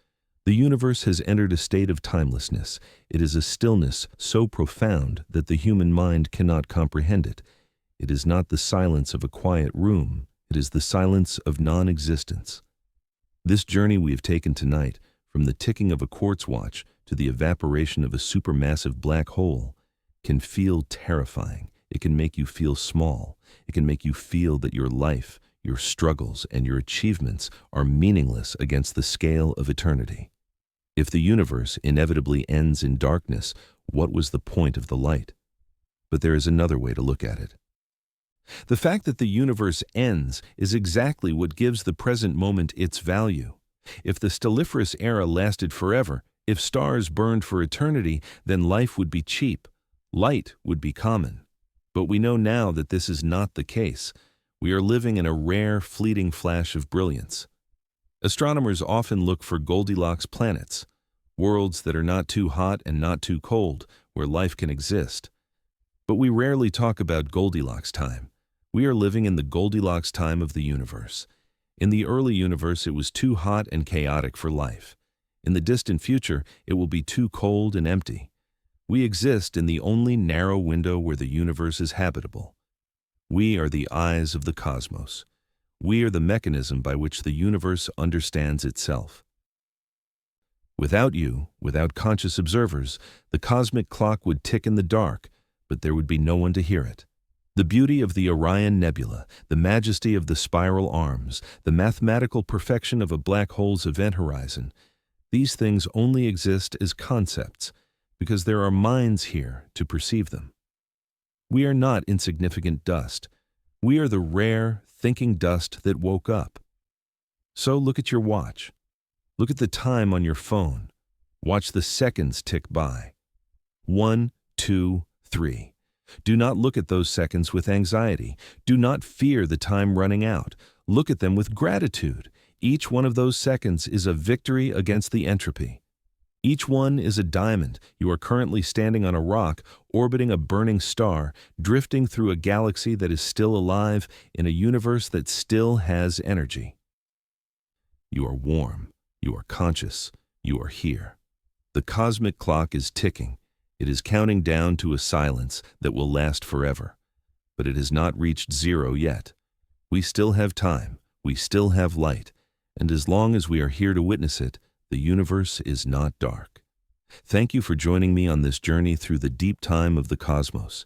A: The universe has entered a state of timelessness. It is a stillness so profound that the human mind cannot comprehend it. It is not the silence of a quiet room. It is the silence of non-existence. This journey we have taken tonight, from the ticking of a quartz watch to the evaporation of a supermassive black hole, can feel terrifying. It can make you feel small. It can make you feel that your life, your struggles, and your achievements are meaningless against the scale of eternity. If the universe inevitably ends in darkness, what was the point of the light? But there is another way to look at it. The fact that the universe ends is exactly what gives the present moment its value. If the stelliferous era lasted forever, if stars burned for eternity, then life would be cheap. Light would be common. But we know now that this is not the case. We are living in a rare, fleeting flash of brilliance. Astronomers often look for Goldilocks planets, worlds that are not too hot and not too cold, where life can exist. But we rarely talk about Goldilocks time. We are living in the Goldilocks time of the universe. In the early universe, it was too hot and chaotic for life. In the distant future, it will be too cold and empty. We exist in the only narrow window where the universe is habitable. We are the eyes of the cosmos. We are the mechanism by which the universe understands itself. Without you, without conscious observers, the cosmic clock would tick in the dark, but there would be no one to hear it. The beauty of the Orion Nebula, the majesty of the spiral arms, the mathematical perfection of a black hole's event horizon, these things only exist as concepts, because there are minds here to perceive them. We are not insignificant dust. We are the rare, thinking dust that woke up. So look at your watch. Look at the time on your phone. Watch the seconds tick by. 1, 2, 3. Do not look at those seconds with anxiety. Do not fear the time running out. Look at them with gratitude. Each one of those seconds is a victory against the entropy. Each one is a diamond. You are currently standing on a rock, orbiting a burning star, drifting through a galaxy that is still alive in a universe that still has energy. You are warm. You are conscious. You are here. The cosmic clock is ticking. It is counting down to a silence that will last forever. But it has not reached zero yet. We still have time. We still have light. And as long as we are here to witness it, the universe is not dark. Thank you for joining me on this journey through the deep time of the cosmos.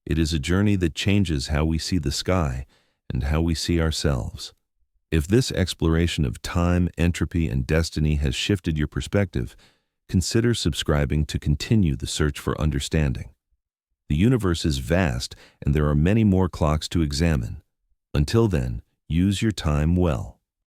A: It is a journey that changes how we see the sky and how we see ourselves. If this exploration of time, entropy, and destiny has shifted your perspective, consider subscribing to continue the search for understanding. The universe is vast, and there are many more clocks to examine. Until then, use your time well.